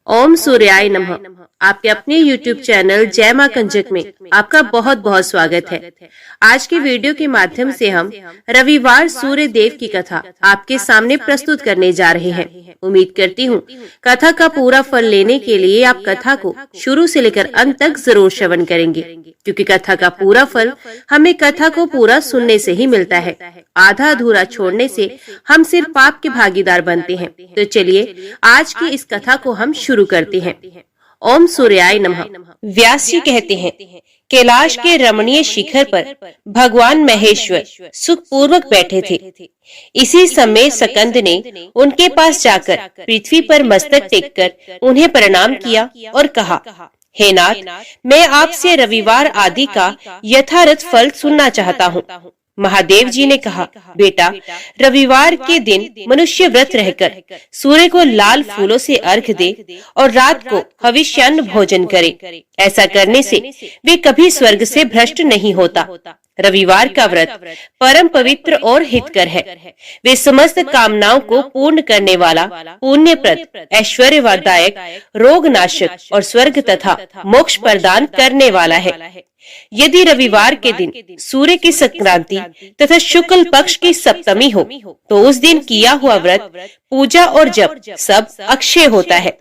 ओम सूर्याय नमः। आपके अपने YouTube चैनल जय मां कंजक में आपका बहुत बहुत स्वागत है। आज की वीडियो के माध्यम से हम रविवार सूर्य देव की कथा आपके सामने प्रस्तुत करने जा रहे हैं। उम्मीद करती हूँ कथा का पूरा फल लेने के लिए आप कथा को शुरू से लेकर अंत तक जरूर श्रवण करेंगे, क्योंकि कथा का पूरा फल हमें कथा को पूरा सुनने से ही मिलता है। आधा अधूरा छोड़ने से हम सिर्फ पाप के भागीदार बनते हैं। तो चलिए आज की इस कथा को हम शुरू करते हैं। ओम सूर्याय नमः। व्यास जी कहते हैं, कैलाश के रमणीय शिखर पर भगवान महेश्वर सुखपूर्वक बैठे थे। इसी समय सकंद ने उनके पास जाकर पृथ्वी पर मस्तक टेककर उन्हें प्रणाम किया और कहा, हे नाथ, मैं आपसे रविवार आदि का यथार्थ फल सुनना चाहता हूँ। महादेव जी ने कहा, बेटा, रविवार के दिन मनुष्य व्रत रहकर सूर्य को लाल फूलों से अर्घ दे और रात को हविष्यान्न भोजन करे। ऐसा करने से वे कभी स्वर्ग से भ्रष्ट नहीं होता। रविवार का व्रत परम पवित्र और हितकर है। वे समस्त कामनाओं को पूर्ण करने वाला, पुण्यप्रद, ऐश्वर्यदायक, रोग नाशक और स्वर्ग तथा मोक्ष प्रदान करने वाला है। यदि रविवार के दिन सूर्य की संक्रांति तथा शुक्ल पक्ष की सप्तमी हो तो उस दिन किया हुआ व्रत, पूजा और जप सब अक्षय होता है।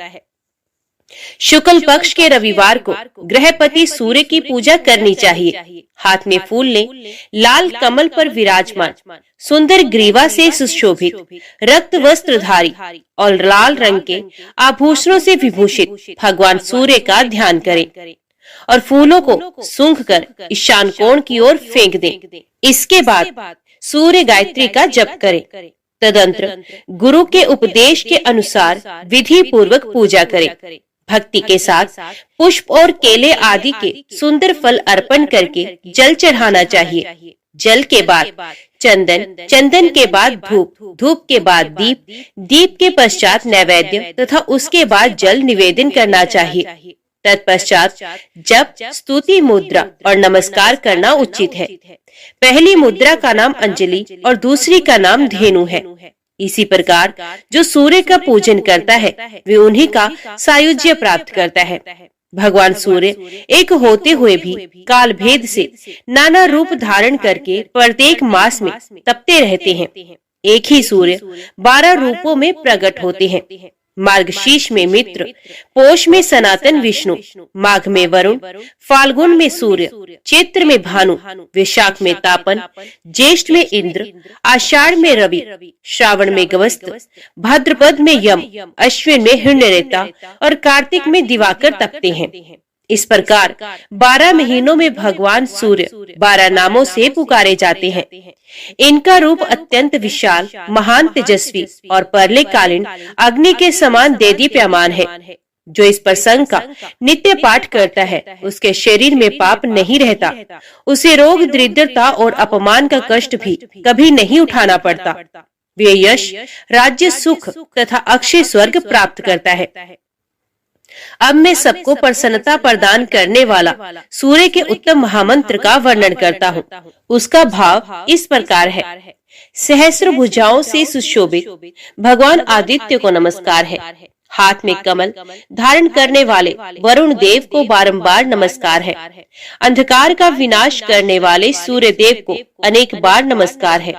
शुक्ल पक्ष के रविवार को गृहपति सूर्य की पूजा करनी चाहिए। हाथ में फूल ले, लाल कमल पर विराजमान, सुंदर ग्रीवा से सुशोभित, रक्त वस्त्रधारी और लाल रंग के आभूषणों से विभूषित भगवान सूर्य का ध्यान करें और फूलों को सूंघ कर ईशान कोण की ओर फेंक दें। इसके बाद सूर्य गायत्री का जप करें। तदंतर गुरु के उपदेश के अनुसार विधि पूर्वक पूजा करें। भक्ति के साथ पुष्प और केले आदि के सुंदर फल अर्पण करके जल चढ़ाना चाहिए। जल के बाद चंदन, चंदन के बाद धूप, धूप के बाद दीप, दीप के पश्चात नैवेद्य तथा उसके बाद जल निवेदन करना चाहिए। तत्पश्चात जप, स्तुति मुद्रा और नमस्कार करना उचित है। पहली मुद्रा का नाम अंजलि और दूसरी का नाम धेनु है। इसी प्रकार जो सूर्य का पूजन करता है वे उन्हीं का सायुज्य प्राप्त करता है। भगवान सूर्य एक होते हुए भी काल भेद से नाना रूप धारण करके प्रत्येक मास में तपते रहते हैं। एक ही सूर्य 12 रूपों में प्रकट होते हैं। मार्गशीर्ष में मित्र, पोष में सनातन विष्णु, माघ में वरुण, फाल्गुन में सूर्य, चैत्र में भानु, वैशाख में तापन, ज्येष्ठ में इंद्र, आषाढ़ में रवि, श्रावण में गवस्त, भाद्रपद में यम, अश्विन में हिरण्यरेता और कार्तिक में दिवाकर तपते हैं। इस प्रकार 12 महीनों में भगवान सूर्य 12 नामों से पुकारे जाते हैं। इनका रूप अत्यंत विशाल, महान, तेजस्वी और प्रलयकालीन अग्नि के समान देदीप्यमान है। जो इस प्रसंग का नित्य पाठ करता है उसके शरीर में पाप नहीं रहता। उसे रोग, दरिद्रता और अपमान का कष्ट भी कभी नहीं उठाना पड़ता। वे यश, राज्य, सुख तथा अक्षय स्वर्ग प्राप्त करता है। अब मैं सबको प्रसन्नता प्रदान करने वाला सूर्य के उत्तम महामंत्र का वर्णन करता हूँ। उसका भाव इस प्रकार है। सहस्र भुजाओं से सुशोभित भगवान आदित्य को नमस्कार है। हाथ में कमल धारण करने वाले वरुण देव को बारंबार नमस्कार है। अंधकार का विनाश करने वाले सूर्य देव को अनेक बार नमस्कार है।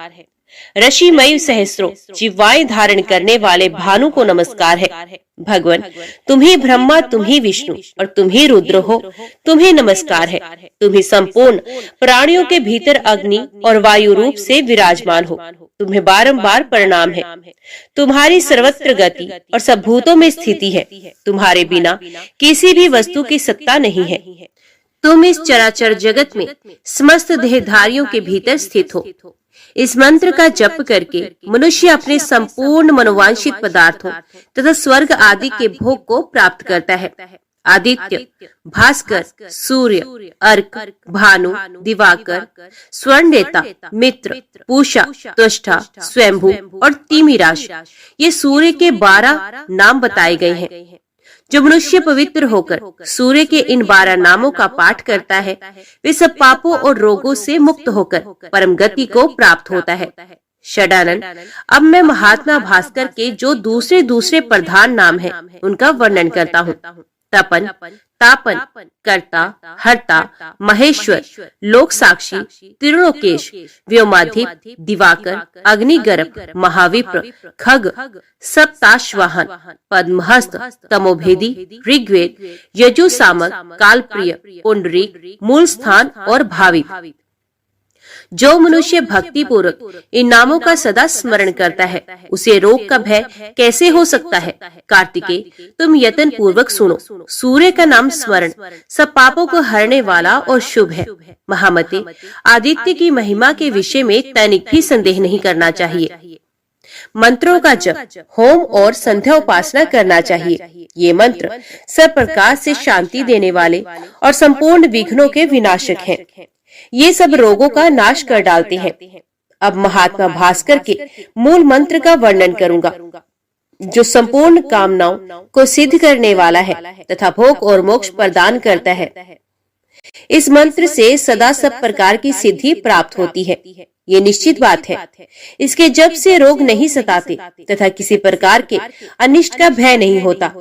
ऋषिमय सहस्रों जिह्वाएं धारण करने वाले भानु को नमस्कार है। भगवान, तुम ही ब्रह्मा, तुम ही विष्णु और तुम ही रुद्र हो, तुम्हें नमस्कार है। तुम ही संपूर्ण प्राणियों के भीतर अग्नि और वायु रूप से विराजमान हो, तुम्हें बारंबार प्रणाम है। तुम्हारी सर्वत्र गति और सब भूतों में स्थिति है। तुम्हारे बिना किसी भी वस्तु की सत्ता नहीं है। तुम इस चराचर जगत में समस्त देहधारियों के भीतर स्थित हो। इस मंत्र का जप करके मनुष्य अपने संपूर्ण मनोवांछित पदार्थों तथा स्वर्ग आदि के भोग को प्राप्त करता है। आदित्य, भास्कर, सूर्य, अर्क, भानु, दिवाकर, स्वर्णरेता, मित्र, पूषा, त्वष्टा, स्वयंभू और तिमिराश, ये सूर्य के 12 नाम बताए गए हैं। जो मनुष्य पवित्र होकर सूर्य के इन 12 नामों का पाठ करता है वे सब पापों और रोगों से मुक्त होकर परम गति को प्राप्त होता है। षडानन। अब मैं महात्मा भास्कर के जो दूसरे दूसरे प्रधान नाम हैं, उनका वर्णन करता हूँ। तपन, तापन, कर्ता, हर्ता, महेश्वर, लोक साक्षी, त्रिलोकेश, व्योमाधिप, दिवाकर, अग्निगर्भ, महाविप्र, खग, सप्ताश्वाहन, पद्महस्त, तमोभेदी, ऋग्वेद, यजुसामक, कालप्रिय, पुंडरीक, मूल स्थान और भाविक। जो मनुष्य भक्ति पूर्वक इन नामों का सदा स्मरण करता है, उसे रोग का भय कैसे हो सकता है। कार्तिकेय, तुम यत्न पूर्वक सुनो। सूर्य का नाम स्मरण सब पापों को हरने वाला और शुभ है। महामते, आदित्य की महिमा के विषय में तनिक भी संदेह नहीं करना चाहिए। मंत्रों का जप, होम और संध्या उपासना करना चाहिए। ये मंत्र सब प्रकार से शांति देने वाले और संपूर्ण विघ्नों के विनाशक हैं। ये सब रोगों का नाश कर डालते हैं। अब महात्मा भास्कर के मूल मंत्र का वर्णन करूंगा, जो संपूर्ण कामनाओं को सिद्ध करने वाला है तथा भोग और मोक्ष प्रदान करता है। इस मंत्र से सदा सब प्रकार की सिद्धि प्राप्त होती है, ये निश्चित बात है। इसके जप से रोग नहीं सताते तथा किसी प्रकार के अनिष्ट का भय नहीं होता।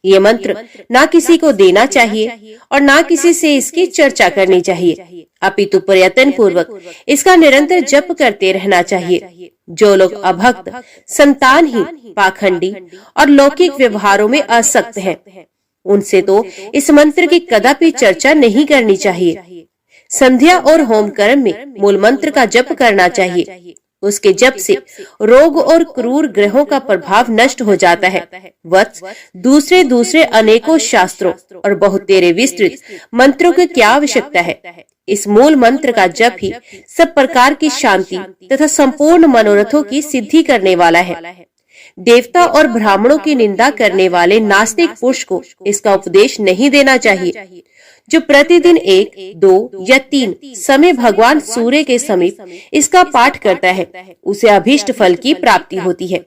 ये मंत्र ना किसी को देना चाहिए और ना किसी से इसकी चर्चा करनी चाहिए, अपितु प्रयत्न पूर्वक इसका निरंतर जप करते रहना चाहिए। जो लोग अभक्त, संतानहीन, पाखंडी और लौकिक व्यवहारों में आसक्त हैं, उनसे तो इस मंत्र की कदापि चर्चा नहीं करनी चाहिए। संध्या और होम कर्म में मूल मंत्र का जप करना चाहिए। उसके जप से रोग और क्रूर ग्रहों का प्रभाव नष्ट हो जाता है। वत्स, दूसरे दूसरे अनेकों शास्त्रों और बहुतेरे विस्तृत मंत्रों की क्या आवश्यकता है। इस मूल मंत्र का जप ही सब प्रकार की शांति तथा संपूर्ण मनोरथों की सिद्धि करने वाला है। देवता और ब्राह्मणों की निंदा करने वाले नास्तिक पुरुष को इसका उपदेश नहीं देना चाहिए। जो प्रतिदिन 1, 2 या 3 समय भगवान सूर्य के समीप इसका पाठ करता है, उसे अभीष्ट फल की प्राप्ति होती है।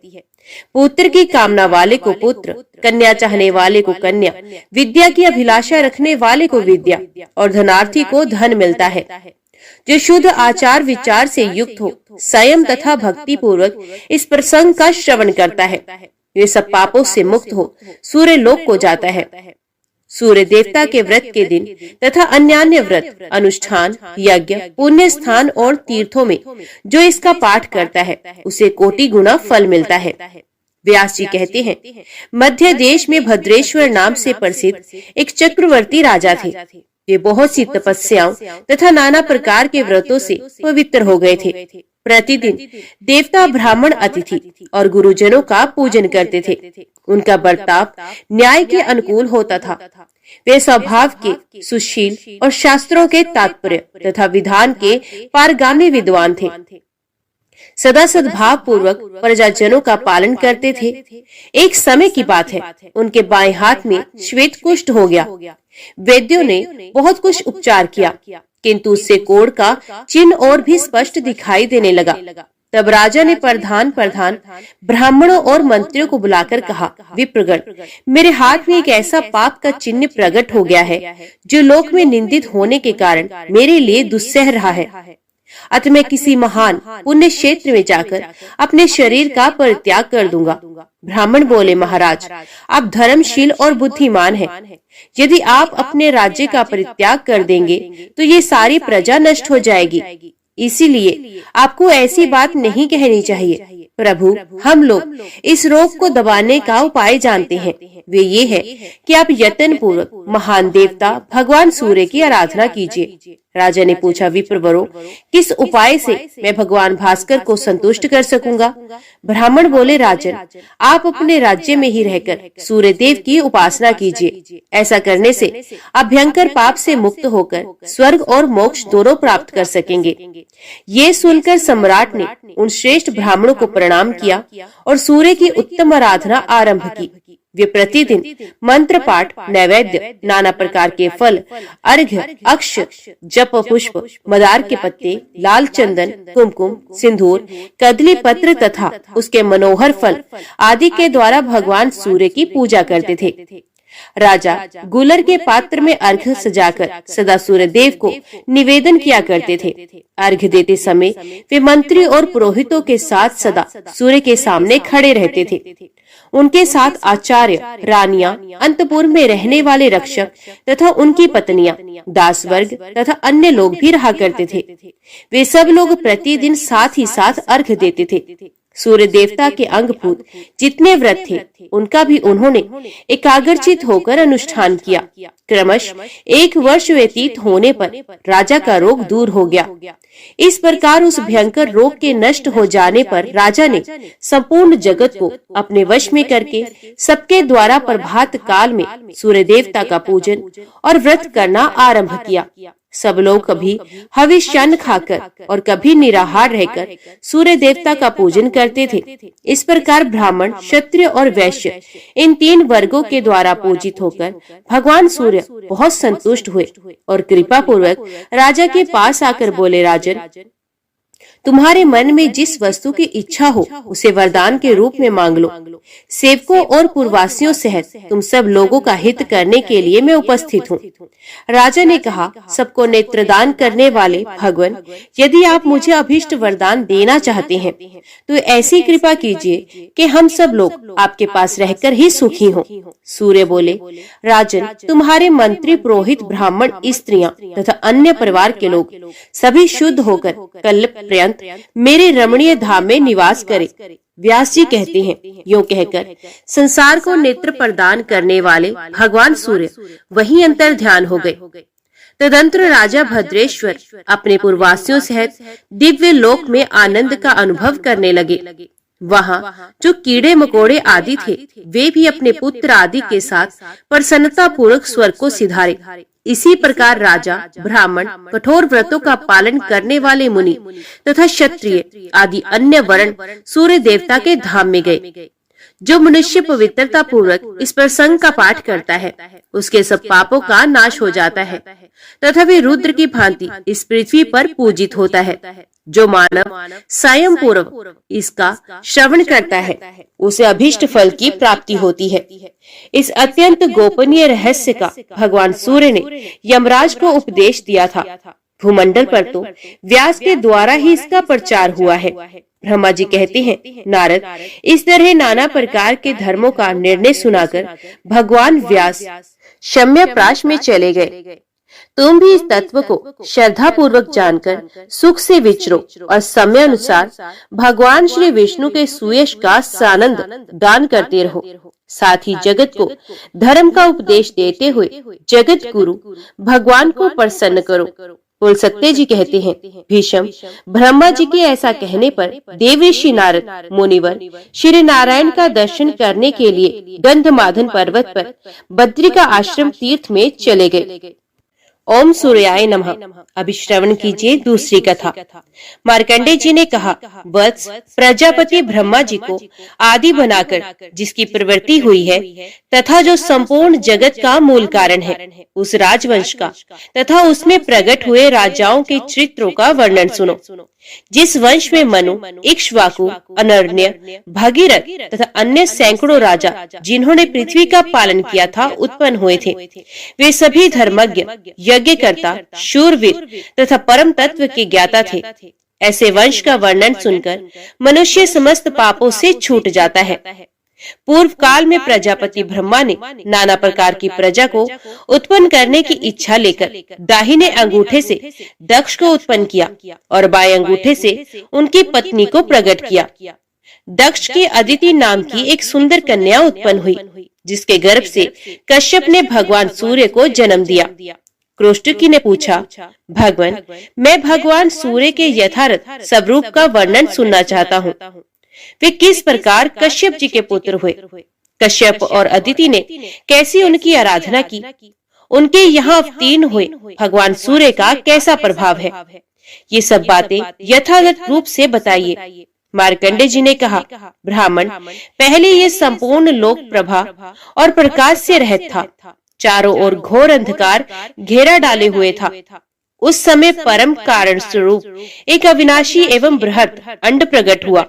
पुत्र की कामना वाले को पुत्र, कन्या चाहने वाले को कन्या, विद्या की अभिलाषा रखने वाले को विद्या और धनार्थी को धन मिलता है। जो शुद्ध आचार विचार से युक्त हो, संयम तथा भक्ति पूर्वक इस प्रसंग का श्रवण करता है, वे सब पापों से मुक्त हो सूर्य लोक को जाता है। सूर्य देवता के व्रत के दिन तथा अन्यान्य व्रत, अनुष्ठान, यज्ञ, पुण्य स्थान और तीर्थों में जो इसका पाठ करता है, उसे कोटि गुना फल मिलता है। व्यास जी कहते हैं, मध्य देश में भद्रेश्वर नाम से प्रसिद्ध एक चक्रवर्ती राजा थे। वे बहुत सी तपस्याओं तथा नाना प्रकार के व्रतों से पवित्र हो गए थे। प्रतिदिन देवता, ब्राह्मण, अतिथि और गुरुजनों का पूजन करते थे। उनका बर्ताव न्याय के अनुकूल होता था। वे स्वभाव के सुशील और शास्त्रों के तात्पर्य तथा विधान के पारगामी विद्वान थे। सदा सद्भाव पूर्वक प्रजाजनों का पालन करते थे। एक समय की बात है, उनके बाएं हाथ में श्वेत कुष्ठ हो गया। वैद्यों ने बहुत कुछ उपचार किया, किंतु उससे कोढ़ का चिन्ह और भी स्पष्ट दिखाई देने लगा। तब राजा ने प्रधान ब्राह्मणों और मंत्रियों को बुलाकर कहा, विप्रगण, मेरे हाथ में एक ऐसा पाप का चिन्ह प्रकट हो गया है, जो लोक में निंदित होने के कारण मेरे लिए दुस्सह रहा है। अतः मैं किसी महान पुण्य क्षेत्र में जाकर अपने शरीर का परित्याग कर दूंगा। ब्राह्मण बोले, महाराज, आप धर्मशील और बुद्धिमान हैं। यदि आप अपने राज्य का परित्याग कर देंगे तो ये सारी प्रजा नष्ट हो जाएगी। इसीलिए आपको ऐसी बात नहीं कहनी चाहिए। प्रभु, हम लोग इस रोग को दबाने का उपाय जानते हैं। वे ये है कि आप यत्न पूर्वक महान देवता भगवान सूर्य की आराधना कीजिए। राजा ने पूछा, विप्रवरों, किस उपाय से मैं भगवान भास्कर को संतुष्ट कर सकूंगा? ब्राह्मण बोले, राजन, आप अपने राज्य में ही रहकर सूर्य देव की उपासना कीजिए। ऐसा करने से आप भयंकर पाप से मुक्त होकर स्वर्ग और मोक्ष दोनों प्राप्त कर सकेंगे। ये सुनकर सम्राट ने उन श्रेष्ठ ब्राह्मणों को प्रणाम किया और सूर्य की उत्तम आराधना आरंभ की। वे प्रतिदिन मंत्र पाठ, नैवेद्य, नाना प्रकार के फल, अर्घ्य, अक्ष, जप पुष्प, मदार के पत्ते, लाल चंदन, कुमकुम, सिंदूर, कदली पत्र तथा उसके मनोहर फल आदि के द्वारा भगवान सूर्य की पूजा करते थे। राजा गुलर के पात्र में अर्घ्य सजाकर सदा सूर्यदेव को निवेदन किया करते थे। अर्घ्य देते समय वे मंत्री और पुरोहितों के साथ सदा सूर्य के सामने खड़े रहते थे। उनके साथ आचार्य, रानियां, अंतपुर में रहने वाले रक्षक तथा उनकी पत्नियां, दास वर्ग तथा अन्य लोग भी रहा करते थे। वे सब लोग प्रतिदिन साथ ही साथ अर्घ्य देते थे। सूर्य देवता के अंगभूत जितने व्रत थे उनका भी उन्होंने एकाग्रचित होकर अनुष्ठान किया। क्रमश 1 वर्ष व्यतीत होने पर राजा का रोग दूर हो गया। इस प्रकार उस भयंकर रोग के नष्ट हो जाने पर राजा ने संपूर्ण जगत को अपने वश में करके सबके द्वारा प्रभात काल में सूर्य देवता का पूजन और व्रत करना आरंभ किया। सब लोग कभी हविष्यान्न खाकर और कभी निराहार रहकर सूर्य देवता का पूजन करते थे। इस प्रकार ब्राह्मण, क्षत्रिय और वैश्य इन 3 वर्गों के द्वारा पूजित होकर भगवान सूर्य बहुत संतुष्ट हुए और कृपा पूर्वक राजा के पास आकर बोले, राजन, तुम्हारे मन में जिस वस्तु की इच्छा हो उसे वरदान के रूप में मांग लो। सेवकों और पूर्ववासियों सहित तुम सब लोगों का हित करने के लिए मैं उपस्थित हूँ। राजा ने कहा, सबको नेत्रदान करने वाले भगवान, यदि आप मुझे अभीष्ट वरदान देना चाहते हैं तो ऐसी कृपा कीजिए कि हम सब लोग आपके पास रहकर ही सुखी हों। सूर्य बोले, राजन, तुम्हारे मंत्री, पुरोहित, ब्राह्मण, स्त्रियां तथा अन्य परिवार के लोग सभी शुद्ध होकर कल्प पर्यंत मेरे रमणीय धाम में निवास करे। व्यास जी कहते हैं, यूं कहकर संसार को नेत्र प्रदान करने वाले भगवान सूर्य वहीं अंतर ध्यान हो गए। तदंतर राजा भद्रेश्वर अपने पूर्ववासियों सहित दिव्य लोक में आनंद का अनुभव करने लगे। वहाँ जो कीड़े मकोड़े आदि थे वे भी अपने पुत्र आदि के साथ प्रसन्नता पूर्वक स्वर्ग को सिधारे। इसी प्रकार राजा, ब्राह्मण, कठोर व्रतों का पालन करने वाले मुनि तथा क्षत्रिय आदि अन्य वर्ण सूर्य देवता के धाम में गए। जो मनुष्य पवित्रता पूर्वक इस प्रसंग का पाठ करता है उसके सब पापों का नाश हो जाता है तथा वे रुद्र की भांति इस पृथ्वी पर पूजित होता है। जो मानव स्वयं पूर्व इसका श्रवण करता है उसे अभीष्ट फल की प्राप्ति होती है। इस अत्यंत गोपनीय रहस्य का भगवान सूर्य ने यमराज को उपदेश दिया था। भूमंडल पर तो व्यास के द्वारा ही इसका प्रचार हुआ है। ब्रह्मा जी कहते हैं, नारद, इस तरह नाना प्रकार के धर्मों का निर्णय सुनाकर भगवान व्यास शम्यप्राश में चले गए। तुम भी इस तत्व को श्रद्धा पूर्वक जानकर सुख से विचरो और समय अनुसार भगवान श्री विष्णु के सुयश का सानंद दान करते रहो। साथ ही जगत को धर्म का उपदेश देते हुए जगत गुरु भगवान को प्रसन्न करो। कुल सत्य जी कहते हैं, भीष्म, ब्रह्मा जी के ऐसा कहने पर देवर्षि नारद मुनिवर श्री नारायण का दर्शन करने के लिए गंधमादन पर्वत पर बद्री का आश्रम तीर्थ में चले गए। ओम सूर्याय नमः। अभी श्रवण कीजिए दूसरी कथा। मार्कंडेय जी ने कहा, वत्स, प्रजापति ब्रह्मा जी को आदि बनाकर जिसकी प्रवृत्ति हुई है तथा जो संपूर्ण जगत का मूल कारण है, उस राजवंश का तथा उसमें प्रकट हुए राजाओं के चरित्रों का वर्णन सुनो। जिस वंश में मनु, इक्ष्वाकु, अनर्ण्य, भगीरथ तथा अन्य सैकड़ों राजा जिन्होंने पृथ्वी का पालन किया था उत्पन्न हुए थे, वे सभी धर्मज्ञ, यज्ञकर्ता, शूरवीर तथा परम तत्व के ज्ञाता थे। ऐसे वंश का वर्णन सुनकर मनुष्य समस्त पापों से छूट जाता है। पूर्व काल में प्रजापति ब्रह्मा ने नाना प्रकार की प्रजा को उत्पन्न करने की इच्छा लेकर दाहिने अंगूठे से दक्ष को उत्पन्न किया और बाएं अंगूठे से उनकी पत्नी को प्रकट किया। दक्ष की अदिति नाम की एक सुंदर कन्या उत्पन्न हुई, जिसके गर्भ से कश्यप ने भगवान सूर्य को जन्म दिया। क्रोष्टकी ने पूछा, भगवान, मैं भगवान सूर्य के यथार्थ स्वरूप का वर्णन सुनना चाहता हूँ। वे किस प्रकार कश्यप जी के पुत्र हुए, कश्यप और अदिति ने कैसी उनकी आराधना की, उनके यहाँ अवतीर्ण हुए भगवान सूर्य का कैसा प्रभाव है, ये सब बातें यथार्थ रूप से बताइए। मार्कंडेय जी ने कहा, ब्राह्मण, पहले ये संपूर्ण लोक प्रभा और प्रकाश से रहित था। चारों ओर घोर अंधकार घेरा डाले हुए था। उस समय परम कारण स्वरूप एक अविनाशी एवं बृहत अंड प्रकट हुआ।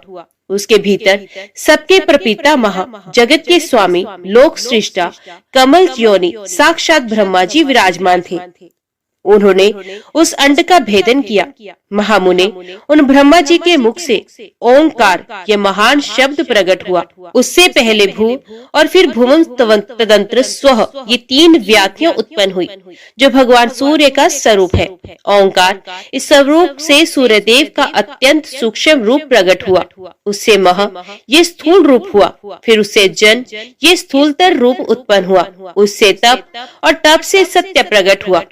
उसके भीतर सबके प्रपिता महा जगत के स्वामी लोक सृष्टा कमल योनि साक्षात ब्रह्मा जी विराजमान थे। उन्होंने उस अंड का भेदन किया। महामुने उन ब्रह्मा जी के मुख से ओंकार ये महान शब्द प्रकट हुआ। उससे पहले भू और फिर भुवं तदंत्र स्वः ये 3 व्याख्याएं उत्पन्न हुई जो भगवान सूर्य का स्वरूप है। ओंकार इस स्वरूप से सूर्यदेव का अत्यंत सूक्ष्म रूप प्रकट हुआ। उससे मह ये स्थूल रूप हुआ। फिर उससे जन ये स्थूलतर रूप उत्पन्न हुआ। उससे तप और तप से सत्य प्रकट हुआ।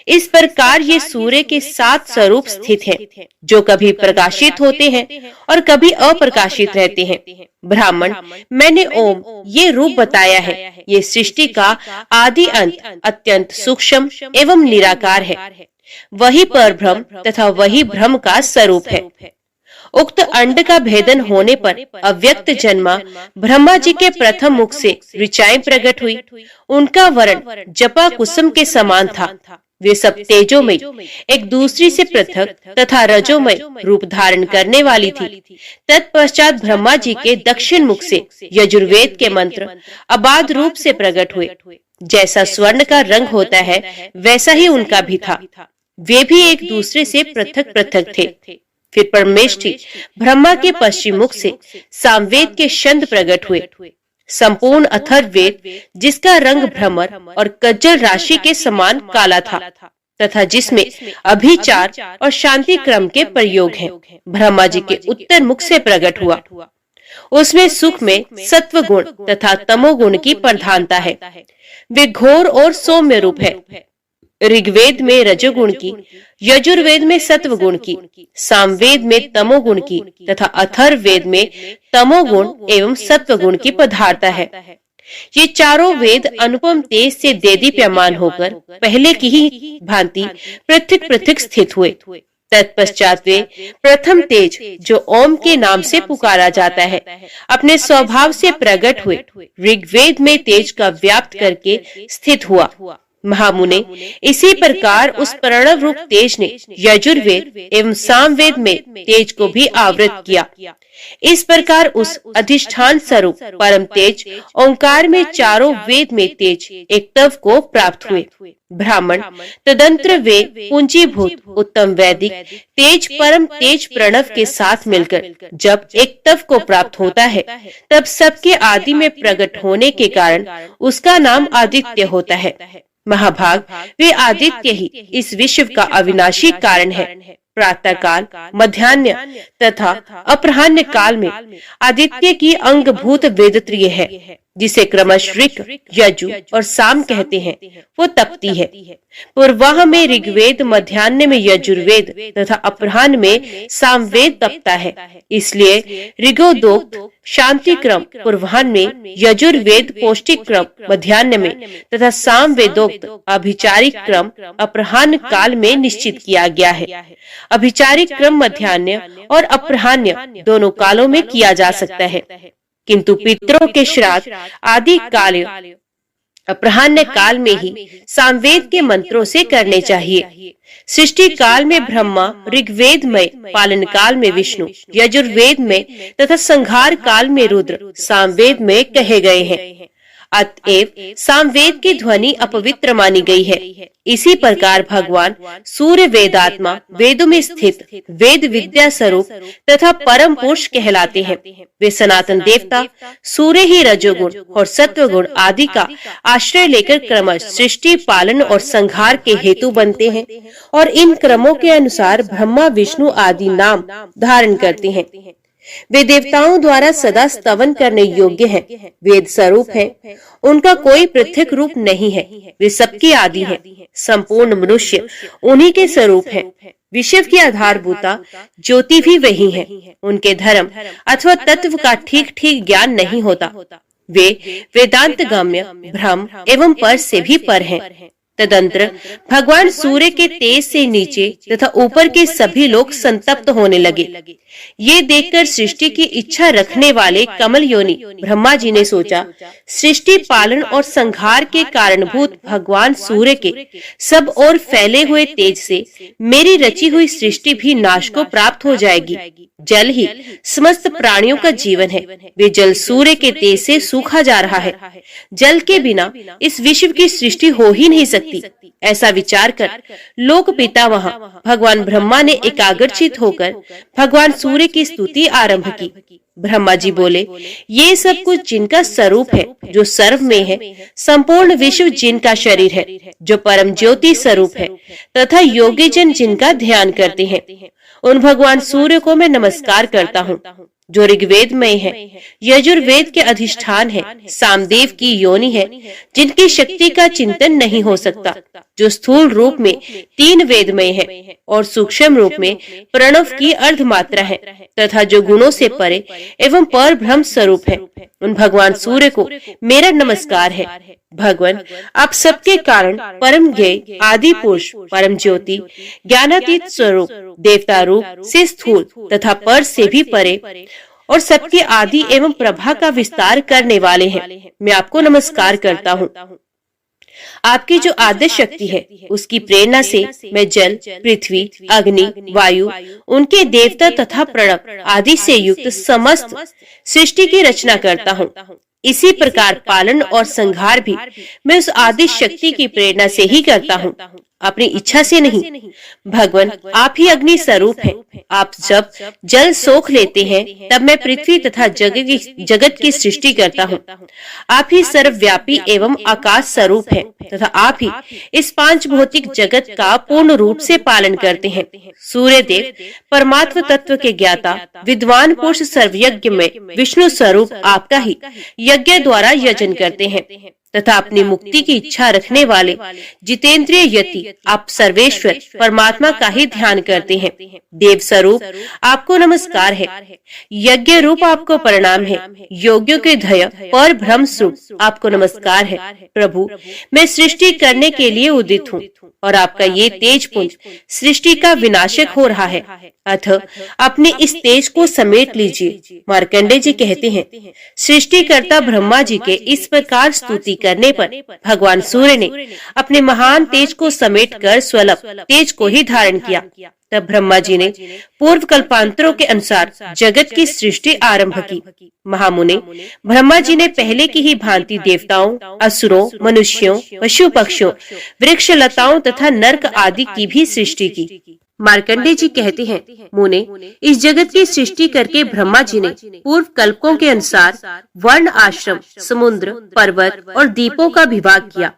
इस प्रकार ये सूर्य के 7 स्वरूप स्थित हैं, जो कभी प्रकाशित होते हैं और कभी अप्रकाशित रहते हैं। ब्राह्मण मैंने ओम ये रूप बताया है। ये सृष्टि का आदि अंत अत्यंत सूक्ष्म एवं निराकार है। वही परब्रह्म तथा वही ब्रह्म का स्वरूप है। उक्त अंड का भेदन होने पर अव्यक्त जन्मा ब्रह्मा जी के प्रथम मुख से ऋचाएं प्रकट हुई। उनका वर्ण जपा कुसुम के समान था। वे सब तेजोमय एक दूसरी से पृथक तथा रजोमय रूप धारण करने वाली थी। तत्पश्चात ब्रह्मा जी के दक्षिण मुख से यजुर्वेद के मंत्र अबाध रूप से प्रकट हुए। जैसा स्वर्ण का रंग होता है वैसा ही उनका भी था। वे भी एक दूसरे से पृथक पृथक थे। फिर परमेष्ठी ब्रह्मा के पश्चिम मुख से सामवेद के छंद प्रकट हुए। संपूर्ण अथर्ववेद जिसका रंग भ्रमर और कज्जल राशि के समान काला था तथा जिसमें अभिचार और शांति क्रम के प्रयोग हैं, ब्रह्मा जी के उत्तर मुख से प्रकट हुआ। उसमें सुख में सत्व गुण तथा तमोगुण की प्रधानता है। वे घोर और सौम्य रूप है। ऋग्वेद में रजोगुण की, यजुर्वेद में सत्व गुण की, सामवेद में तमोगुण की तथा अथर्ववेद में तमोगुण एवं सत्व गुण की पदार्थ है। ये चारों वेद अनुपम तेज से देदीप्यमान होकर पहले की ही भांति पृथक पृथक स्थित हुए। तत्पश्चात वे प्रथम तेज जो ओम के नाम से पुकारा जाता है अपने स्वभाव से प्रकट हुए। ऋग्वेद में तेज का व्याप्त करके स्थित हुआ। महामुने इसी प्रकार उस प्रणव रूप तेज ने यजुर्वेद एवं सामवेद में तेज को भी आवृत किया। इस प्रकार उस अधिष्ठान स्वरूप परम तेज ओंकार में चारों वेद में तेज एकत्व को प्राप्त हुए। ब्राह्मण तदंतर वे पूंजीभूत उत्तम वैदिक तेज परम तेज प्रणव के साथ मिलकर जब एकत्व को प्राप्त होता है तब सबके आदि में प्रकट होने के कारण उसका नाम आदित्य होता है। महाभाग वे आदित्य ही इस विश्व का अविनाशी कारण है। प्रातः काल, मध्याह्न तथा अपराह्न काल में आदित्य की अंगभूत वेदत्रिय है जिसे क्रमश ऋक, यजु और साम कहते हैं। वो तपती है। पूर्वाह में ऋग्वेद, मध्याह्न में यजुर्वेद तथा अपराह्न में सामवेद तपता है। इसलिए ऋगोदोक्त शांति क्रम पूर्वाह्न में, यजुर्वेद पौष्टिक क्रम मध्याह्न में तथा सामवेदोक्त अभिचारिक क्रम अपराह्न काल में निश्चित किया गया है। अभिचारिक क्रम मध्याह्न और अपराह्न दोनों कालों में किया जा सकता है, किंतु पितरों के श्राद्ध आदि काल अपराह्न काल में ही सामवेद के मंत्रों से करने चाहिए। सृष्टि काल में ब्रह्मा, ऋग्वेद में पालन काल में विष्णु, यजुर्वेद में तथा संहार काल में रुद्र सामवेद में कहे गए हैं। अतएव सामवेद की ध्वनि अपवित्र मानी गई है। इसी प्रकार भगवान सूर्य वेदात्मा, वेदों में स्थित वेद विद्या स्वरूप तथा परम पुरुष कहलाते हैं। वे सनातन देवता सूर्य ही रजोगुण और सत्व गुण आदि का आश्रय लेकर क्रमश सृष्टि, पालन और संहार के हेतु बनते हैं और इन क्रमों के अनुसार ब्रह्मा, विष्णु आदि नाम धारण करते हैं। वे देवताओं द्वारा सदा स्तवन करने योग्य हैं। वेद स्वरूप हैं। उनका कोई पृथक रूप नहीं है। वे सबके आदि हैं। संपूर्ण मनुष्य उन्हीं के स्वरूप हैं। विश्व की आधारभूता ज्योति भी वही है। उनके धर्म अथवा तत्व का ठीक ठीक ज्ञान नहीं होता। वे वेदांत गम्य, ब्रह्म एवं पर से भी पर हैं। तदंतर भगवान सूर्य के तेज से नीचे तथा ऊपर के सभी लोग संतप्त होने लगे। ये देखकर सृष्टि की इच्छा रखने वाले कमल योनि ब्रह्मा जी ने सोचा, सृष्टि पालन और संहार के कारणभूत भगवान सूर्य के सब ओर फैले हुए तेज से मेरी रची हुई सृष्टि भी नाश को प्राप्त हो जाएगी। जल ही समस्त प्राणियों का जीवन है, वे जल सूर्य के तेज से सूखा जा रहा है। जल के बिना इस विश्व की सृष्टि हो ही नहीं सकती। ऐसा विचार कर लोक पिता वहां भगवान ब्रह्मा ने एकाग्रचित होकर भगवान सूर्य की स्तुति आरंभ की। ब्रह्मा जी बोले, ये सब कुछ जिनका स्वरूप है, जो सर्व में है, संपूर्ण विश्व जिनका शरीर है, जो परम ज्योति स्वरूप है, तथा योगी जन जिनका ध्यान करते हैं, उन भगवान सूर्य को मैं नमस्कार करता हूँ, जो ऋग्वेद में है, यजुर्वेद के अधिष्ठान है, सामदेव की योनि है, जिनकी शक्ति का चिंतन नहीं हो सकता, जो स्थूल रूप में 3 वेदमय है और सूक्ष्म रूप में प्रणव की अर्धमात्रा है, तथा जो गुणों से परे एवं पर ब्रह्म स्वरूप है, उन भगवान सूर्य को मेरा नमस्कार है। भगवान, आप सबके कारण परम ज्ञेय, आदि पुरुष, परम ज्योति, ज्ञानातीत स्वरूप, देवता रूप से स्थूल तथा पर से भी परे और सबके आदि एवं प्रभा का विस्तार करने वाले हैं। मैं आपको नमस्कार करता हूँ। आपकी जो आदर्श शक्ति है, उसकी प्रेरणा से मैं जल, पृथ्वी, अग्नि, वायु, उनके देवता तथा प्रणव आदि से युक्त समस्त सृष्टि की रचना करता हूँ। इसी प्रकार पालन और संहार भी मैं उस आदिश शक्ति की प्रेरणा से ही करता हूँ, अपनी इच्छा से नहीं। भगवान, आप ही अग्नि स्वरूप हैं। आप जब जल सोख लेते हैं, तब मैं पृथ्वी तथा जगत की सृष्टि करता हूँ। आप ही सर्वव्यापी एवं आकाश स्वरूप हैं, तथा आप ही इस 5 भौतिक जगत का पूर्ण रूप से पालन करते हैं। सूर्य देव परमात्म तत्व के ज्ञाता, विद्वान पुरुष, सर्वयज्ञ में विष्णु स्वरूप आपका ही यज्ञ द्वारा यजन करते हैं, तथा अपनी मुक्ति की इच्छा रखने वाले जितेंद्रिय यति आप सर्वेश्वर परमात्मा का ही ध्यान करते हैं। देव स्वरूप आपको नमस्कार है। यज्ञ रूप आपको प्रणाम है। योग्यों के ध्येय पर ब्रह्म स्वरूप आपको नमस्कार है। प्रभु, मैं सृष्टि करने के लिए उदित हूँ और आपका ये तेज पुंज सृष्टि का विनाशक हो रहा है, अतः अपने इस तेज को समेट लीजिए। मार्कंडेय जी कहते हैं, सृष्टिकर्ता ब्रह्मा जी के इस प्रकार स्तुति करने पर भगवान सूर्य ने अपने महान तेज को समेट कर स्वल्प तेज को ही धारण किया। तब ब्रह्मा जी ने पूर्व कल्पांतरों के अनुसार जगत की सृष्टि आरंभ की। महामुने ब्रह्मा जी ने पहले की ही भांति देवताओं, असुरों, मनुष्यों, पशु पक्षियों, वृक्ष लताओं तथा नर्क आदि की भी सृष्टि की। मार्कंडेय जी कहते हैं, मुने, इस जगत की सृष्टि करके ब्रह्मा जी ने पूर्व कल्पों के अनुसार वर्ण, आश्रम, समुद्र, पर्वत और द्वीपों का विभाग किया।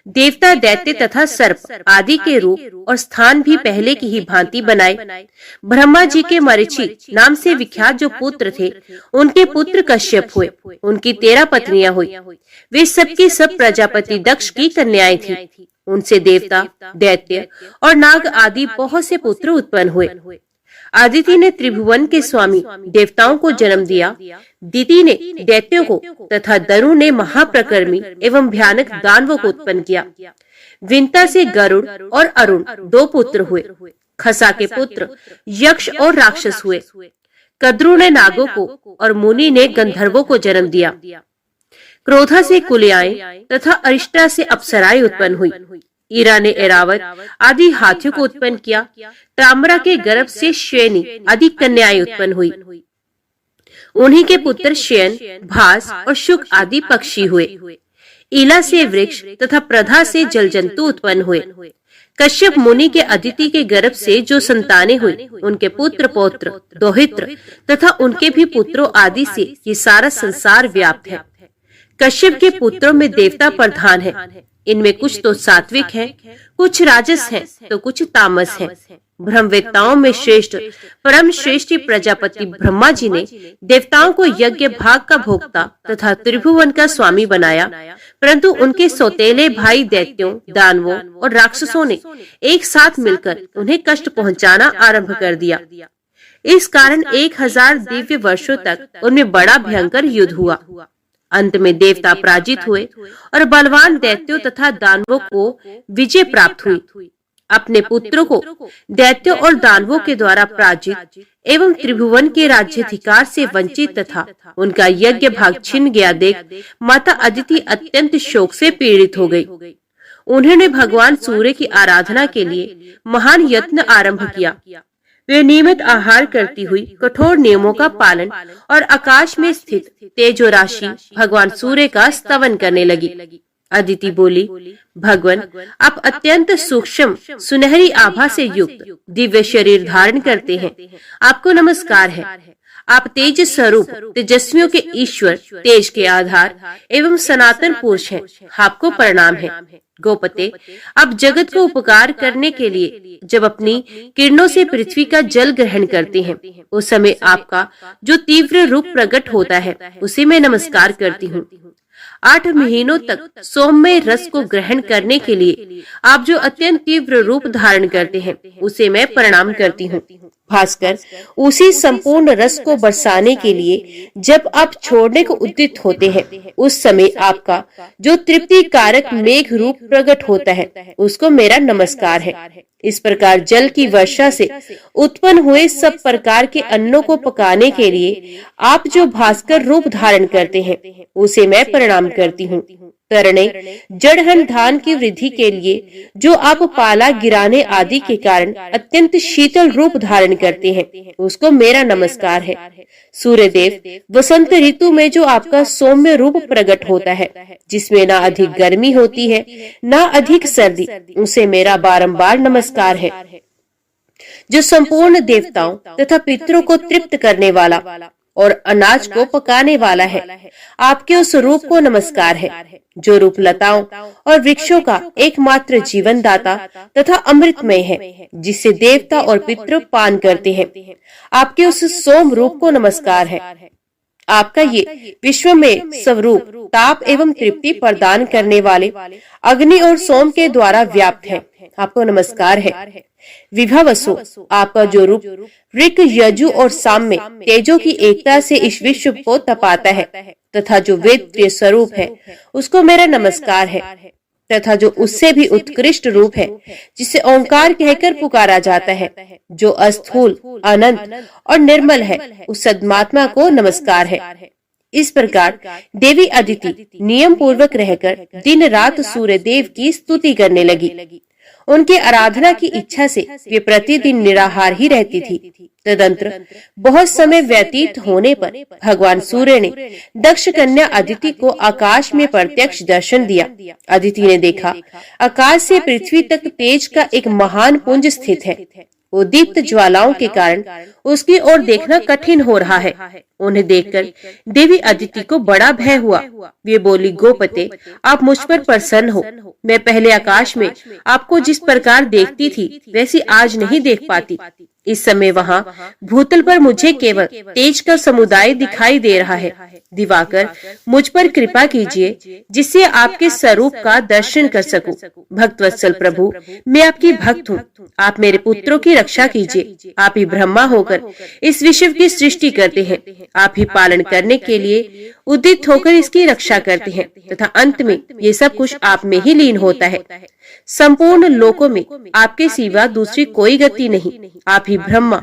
देवता, दैत्य तथा सर्प आदि के रूप और स्थान भी पहले की ही भांति बनाए। ब्रह्मा जी के मरीचि नाम से विख्यात जो पुत्र थे, उनके पुत्र कश्यप हुए। उनकी 13 पत्नियां हुई। वे सबकी सब प्रजापति दक्ष की कन्याएं थी। उनसे देवता, दैत्य और नाग आदि बहुत से पुत्र उत्पन्न हुए। आदिति ने त्रिभुवन के स्वामी देवताओं को जन्म दिया। दिति ने दैत्यों को तथा दरु ने महाप्रकर्मी एवं भयानक दानवों को उत्पन्न किया। विंता से गरुड़ और अरुण 2 पुत्र हुए। खसा के पुत्र यक्ष और राक्षस हुए। कद्रु ने नागों को और मुनि ने गंधर्वों को जन्म दिया। क्रोधा से कुलियाएं तथा अरिष्टा से अप्सराएं उत्पन्न हुई। ईरा ने एरावत आदि हाथियों को उत्पन्न किया। ताम्रा के गर्भ से श्येनी आदि कन्याएं उत्पन्न हुई। उन्हीं के पुत्र श्येन, भास और शुक आदि पक्षी हुए। ईला से वृक्ष तथा प्रधा से जल जंतु उत्पन्न हुए। कश्यप मुनि के अदिति के गर्भ से जो संतानें हुई, उनके पुत्र पौत्र, दोहित्र तथा उनके भी पुत्रों आदि से ये सारा संसार व्याप्त है। कश्यप के पुत्रों में देवता प्रधान है। इनमें कुछ तो सात्विक हैं, कुछ राजस हैं, तो कुछ तामस हैं। ब्रह्मवेत्ताओं में श्रेष्ठ परम श्रेष्ठ प्रजापति ब्रह्मा जी ने देवताओं को यज्ञ भाग का भोक्ता तथा त्रिभुवन का स्वामी बनाया, परंतु उनके सौतेले भाई दैत्यों, दानवों और राक्षसों ने एक साथ मिलकर उन्हें कष्ट पहुंचाना आरंभ कर दिया। इस कारण 1000 दिव्य वर्षों तक उनमें बड़ा भयंकर युद्ध हुआ। अंत में देवता पराजित हुए और बलवान दैत्यों तथा दानवों को विजय प्राप्त हुई। अपने पुत्रों को दैत्यों और दानवों के द्वारा पराजित एवं त्रिभुवन के राज्याधिकार से वंचित तथा उनका यज्ञ भाग छिन गया देख माता अदिति अत्यंत शोक से पीड़ित हो गई। उन्होंने भगवान सूर्य की आराधना के लिए महान यत्न आरंभ किया। वे नियमित आहार करती हुई कठोर नियमों का पालन और आकाश में स्थित तेजो राशि भगवान सूर्य का स्तवन करने लगी। अदिति बोली, भगवान, आप अत्यंत सूक्ष्म सुनहरी आभा से युक्त दिव्य शरीर धारण करते हैं। आपको नमस्कार है। आप तेज स्वरूप, तेजस्वियों के ईश्वर, तेज के आधार एवं सनातन पुरुष हैं। आपको प्रणाम है। गोपते, आप जगत को उपकार करने के लिए जब अपनी किरणों से पृथ्वी का जल ग्रहण करते हैं, उस समय आपका जो तीव्र रूप प्रकट होता है उसे मैं नमस्कार करती हूँ। 8 महीनों तक सौम्य रस को ग्रहण करने के लिए आप जो अत्यंत तीव्र रूप धारण करते हैं उसे मैं प्रणाम करती हूँ। भास्कर, उसी संपूर्ण रस को बरसाने के लिए जब आप छोड़ने को उद्यत होते हैं, उस समय आपका जो तृप्ति कारक मेघ रूप प्रकट होता है उसको मेरा नमस्कार है। इस प्रकार जल की वर्षा से उत्पन्न हुए सब प्रकार के अन्नों को पकाने के लिए आप जो भास्कर रूप धारण करते हैं उसे मैं प्रणाम करती हूँ। तरणे, जड़हन धान की वृद्धि के लिए जो आप पाला गिराने आदि के कारण अत्यंत शीतल रूप धारण करते हैं उसको मेरा नमस्कार है। सूर्य देव, वसंत ऋतु में जो आपका सौम्य रूप प्रकट होता है, जिसमें ना अधिक गर्मी होती है ना अधिक सर्दी, उसे मेरा बारंबार नमस्कार है। जो संपूर्ण देवताओं तथा पितरों को तृप्त करने वाला और अनाज को पकाने वाला है, आपके उस रूप को नमस्कार है। जो रूप लताओं और वृक्षों का एकमात्र जीवन दाता तथा अमृतमय है, जिससे देवता और पितृ पान करते हैं, आपके उस सोम रूप को नमस्कार है। आपका ये विश्व में स्वरूप ताप एवं तृप्ति प्रदान करने वाले अग्नि और सोम के द्वारा व्याप्त है। आपको नमस्कार है। विभावसु, आपका जो रूप ऋक, यजु और साम में तेजों की एकता से इस विश्व को तपाता है तथा जो वेद के स्वरूप है उसको मेरा नमस्कार है। तथा जो उससे भी उत्कृष्ट रूप है जिसे ओंकार कहकर पुकारा जाता है, जो अस्थूल, अनंत और निर्मल है, उस सद्मात्मा को नमस्कार है। इस प्रकार देवी अदिति नियम पूर्वक रहकर दिन रात सूर्य देव की स्तुति करने लगी। उनके आराधना की इच्छा से वे प्रतिदिन निराहार ही रहती थी। तदंतर बहुत समय व्यतीत होने पर भगवान सूर्य ने दक्ष कन्या अदिति को आकाश में प्रत्यक्ष दर्शन दिया। अदिति ने देखा, आकाश से पृथ्वी तक तेज का एक महान पुंज स्थित है। उद्दीप्त ज्वालाओं के कारण उसकी ओर देखना कठिन हो रहा है। उन्हें देखकर देवी अदिति को बड़ा भय हुआ। वे बोली, गोपते, आप मुझ पर प्रसन्न हो। मैं पहले आकाश में आपको जिस प्रकार देखती थी वैसी आज नहीं देख पाती। इस समय वहाँ भूतल पर मुझे केवल तेज का समुदाय दिखाई दे रहा है। दिवाकर, मुझ पर कृपा कीजिए जिससे आपके स्वरूप का दर्शन कर सकूं। भक्तवत्सल प्रभु, मैं आपकी भक्त हूँ। आप मेरे पुत्रों की रक्षा कीजिए। आप ही ब्रह्मा होकर इस विश्व की सृष्टि करते हैं। आप ही पालन करने के लिए उदित होकर इसकी रक्षा करते हैं तथा अंत में ये सब कुछ आप में ही लीन होता है। संपूर्ण लोकों में आपके सिवा दूसरी कोई गति नहीं। आप ही ब्रह्मा,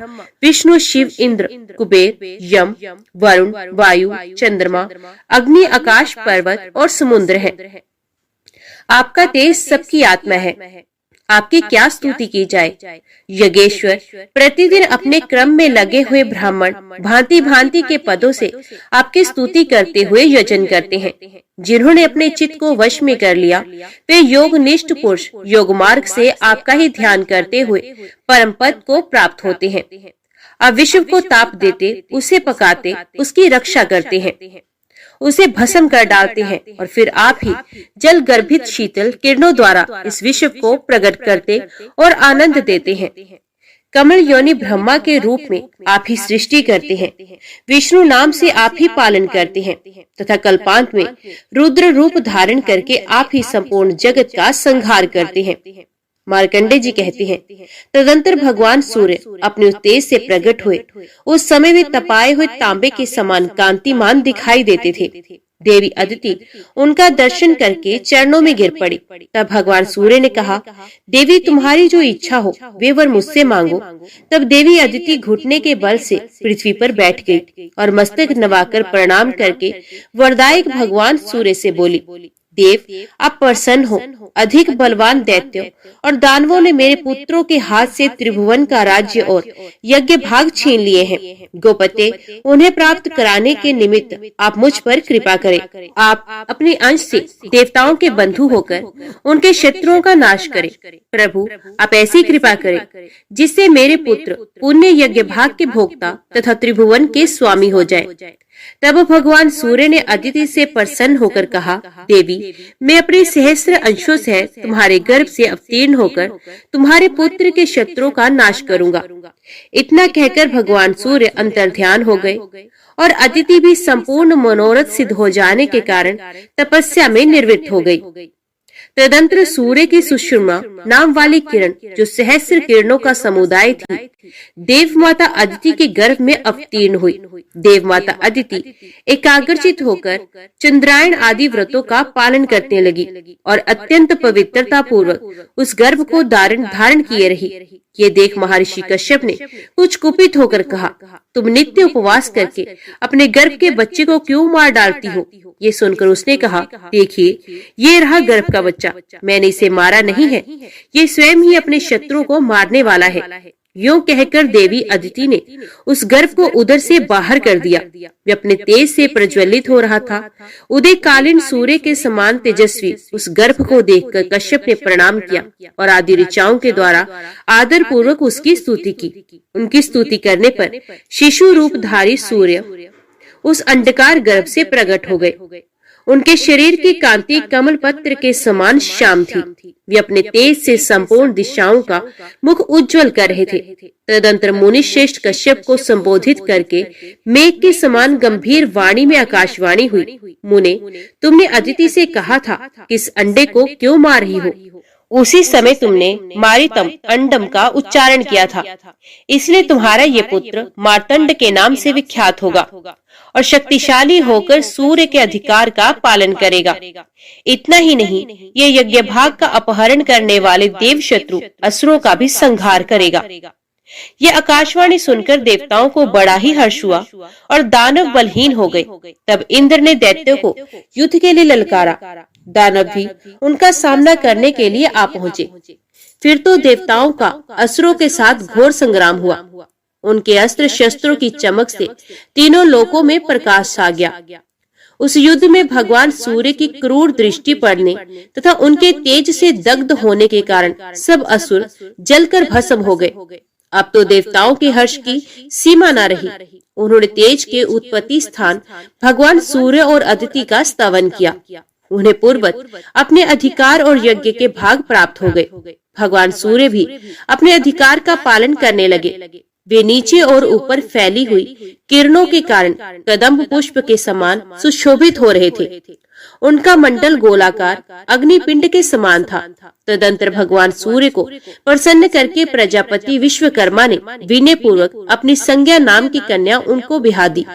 विष्णु, शिव, इंद्र, कुबेर, यम, वरुण, वायु, चंद्रमा, अग्नि, आकाश, पर्वत और समुद्र है। आपका तेज सबकी आत्मा है। आपकी क्या स्तुति की जाए। यज्ञेश्वर प्रतिदिन अपने क्रम में लगे हुए ब्राह्मण भांति भांति के पदों से आपकी स्तुति करते हुए यजन करते हैं। जिन्होंने अपने चित्त को वश में कर लिया, वे योग निष्ठ पुरुष योग मार्ग से आपका ही ध्यान करते हुए परम पद को प्राप्त होते हैं। आप विश्व को ताप देते, उसे पकाते, उसकी रक्षा करते हैं, उसे भस्म कर डालते हैं और फिर आप ही जल गर्भित शीतल किरणों द्वारा इस विश्व को प्रकट करते और आनंद देते हैं। कमल योनि ब्रह्मा के रूप में आप ही सृष्टि करते हैं। विष्णु नाम से आप ही पालन करते हैं तथा कल्पांत में रुद्र रूप धारण करके आप ही संपूर्ण जगत का संहार करते हैं। मार्कंडे जी कहते हैं, तदंतर भगवान सूर्य अपने उस तेज से प्रकट हुए। उस समय वे तपाए हुए तांबे के समान कांतिमान दिखाई देते थे। देवी अदिति उनका दर्शन करके चरणों में गिर पड़ी। तब भगवान सूर्य ने कहा, देवी तुम्हारी जो इच्छा हो वे वर मुझसे मांगो। तब देवी अदिति घुटने के बल से पृथ्वी पर बैठ गई और मस्तक नवाकर प्रणाम करके वरदायक भगवान सूर्य से बोली, देव आप प्रसन्न हो। अधिक बलवान दैत्यों और दानवों ने मेरे पुत्रों के हाथ से त्रिभुवन का राज्य और यज्ञ भाग छीन लिए हैं। गोपते उन्हें प्राप्त कराने के निमित्त आप मुझ पर कृपा करें। आप अपने अंश से देवताओं के बंधु होकर उनके शत्रुओं का नाश करें। प्रभु आप ऐसी कृपा करें जिससे मेरे पुत्र पुण्य यज्ञ भाग के भोक्ता तथा त्रिभुवन के स्वामी हो जाए। तब भगवान सूर्य ने अदिति से प्रसन्न होकर कहा, देवी मैं अपने सहस्त्र अंशों से तुम्हारे गर्भ से अवतीर्ण होकर तुम्हारे पुत्र के शत्रुओं का नाश करूंगा। इतना कहकर भगवान सूर्य अंतर्ध्यान हो गए और अदिति भी संपूर्ण मनोरथ सिद्ध हो जाने के कारण तपस्या में निवृत्त हो गई। तदंतर सूर्य की सुषमा नाम वाली किरण जो सहस्त्र किरणों का समुदाय थी, देव माता अदिति के गर्भ में अवतीर्ण हुई। देव माता अदिति एकाग्रचित होकर चंद्रायण आदि व्रतों का पालन करने लगी और अत्यंत पवित्रता पूर्वक उस गर्भ को धारण किए रही। ये देख महर्षि कश्यप ने कुछ कुपित होकर कहा, तुम नित्य उपवास करके अपने गर्भ के बच्चे को क्यों मार डालती हो? ये सुनकर उसने कहा, देखिए ये रहा गर्भ का बच्चा, मैंने इसे मारा नहीं है, ये स्वयं ही अपने शत्रु को मारने वाला है। यूं कहकर देवी अदिति ने उस गर्भ को उदर से बाहर कर दिया। वे अपने तेज से प्रज्वलित हो रहा था। उदयकालीन सूर्य के समान तेजस्वी उस गर्भ को देखकर कश्यप ने प्रणाम किया और आदि ऋचाओं के द्वारा आदर पूर्वक उसकी स्तुति की। उनकी स्तुति करने पर शिशु रूपधारी सूर्य उस अंडकार गर्भ से प्रकट हो गए। उनके शरीर की कांति कमल पत्र के समान श्याम थी। वे अपने तेज से संपूर्ण दिशाओं का मुख उज्जवल कर रहे थे। तदंतर मुनि श्रेष्ठ कश्यप को संबोधित करके मेघ के समान गंभीर वाणी में आकाशवाणी हुई, मुने तुमने अदिति से कहा था कि इस अंडे को क्यों मार रही हो? उसी समय तुमने मारितम अंडम का उच्चारण किया था, इसलिए तुम्हारा ये पुत्र मार्तंड के नाम से विख्यात होगा और शक्तिशाली होकर सूर्य के अधिकार का पालन करेगा। इतना ही नहीं, ये यज्ञ भाग का अपहरण करने वाले देव शत्रु असुरों का भी संहार करेगा। ये आकाशवाणी सुनकर देवताओं को बड़ा ही हर्ष हुआ और दानव बलहीन हो गए। तब इंद्र ने दैत्यों को युद्ध के लिए ललकारा। दानव भी उनका सामना करने के लिए आ पहुंचे। फिर तो देवताओं का असुरों के साथ घोर संग्राम हुआ। उनके अस्त्र शस्त्रों की चमक से तीनों लोकों में प्रकाश छा गया। उस युद्ध में भगवान सूर्य की क्रूर दृष्टि पड़ने तथा उनके तेज से दग्ध होने के कारण सब असुर जलकर भस्म हो गए। अब तो देवताओं के हर्ष की सीमा न रही। उन्होंने तेज के उत्पत्ति स्थान भगवान सूर्य और अदिति का स्तवन किया। उन्हें पूर्वत अपने अधिकार और यज्ञ के भाग प्राप्त हो गए। भगवान सूर्य भी अपने अधिकार का पालन करने लगे। वे नीचे और ऊपर फैली हुई किरणों के कारण कदम्ब पुष्प के समान सुशोभित हो रहे थे। उनका मंडल गोलाकार अग्निपिंड के समान था। तदंतर भगवान सूर्य को प्रसन्न करके प्रजापति विश्वकर्मा ने विनय पूर्वक अपनी संज्ञा नाम की कन्या उनको बिहा दी।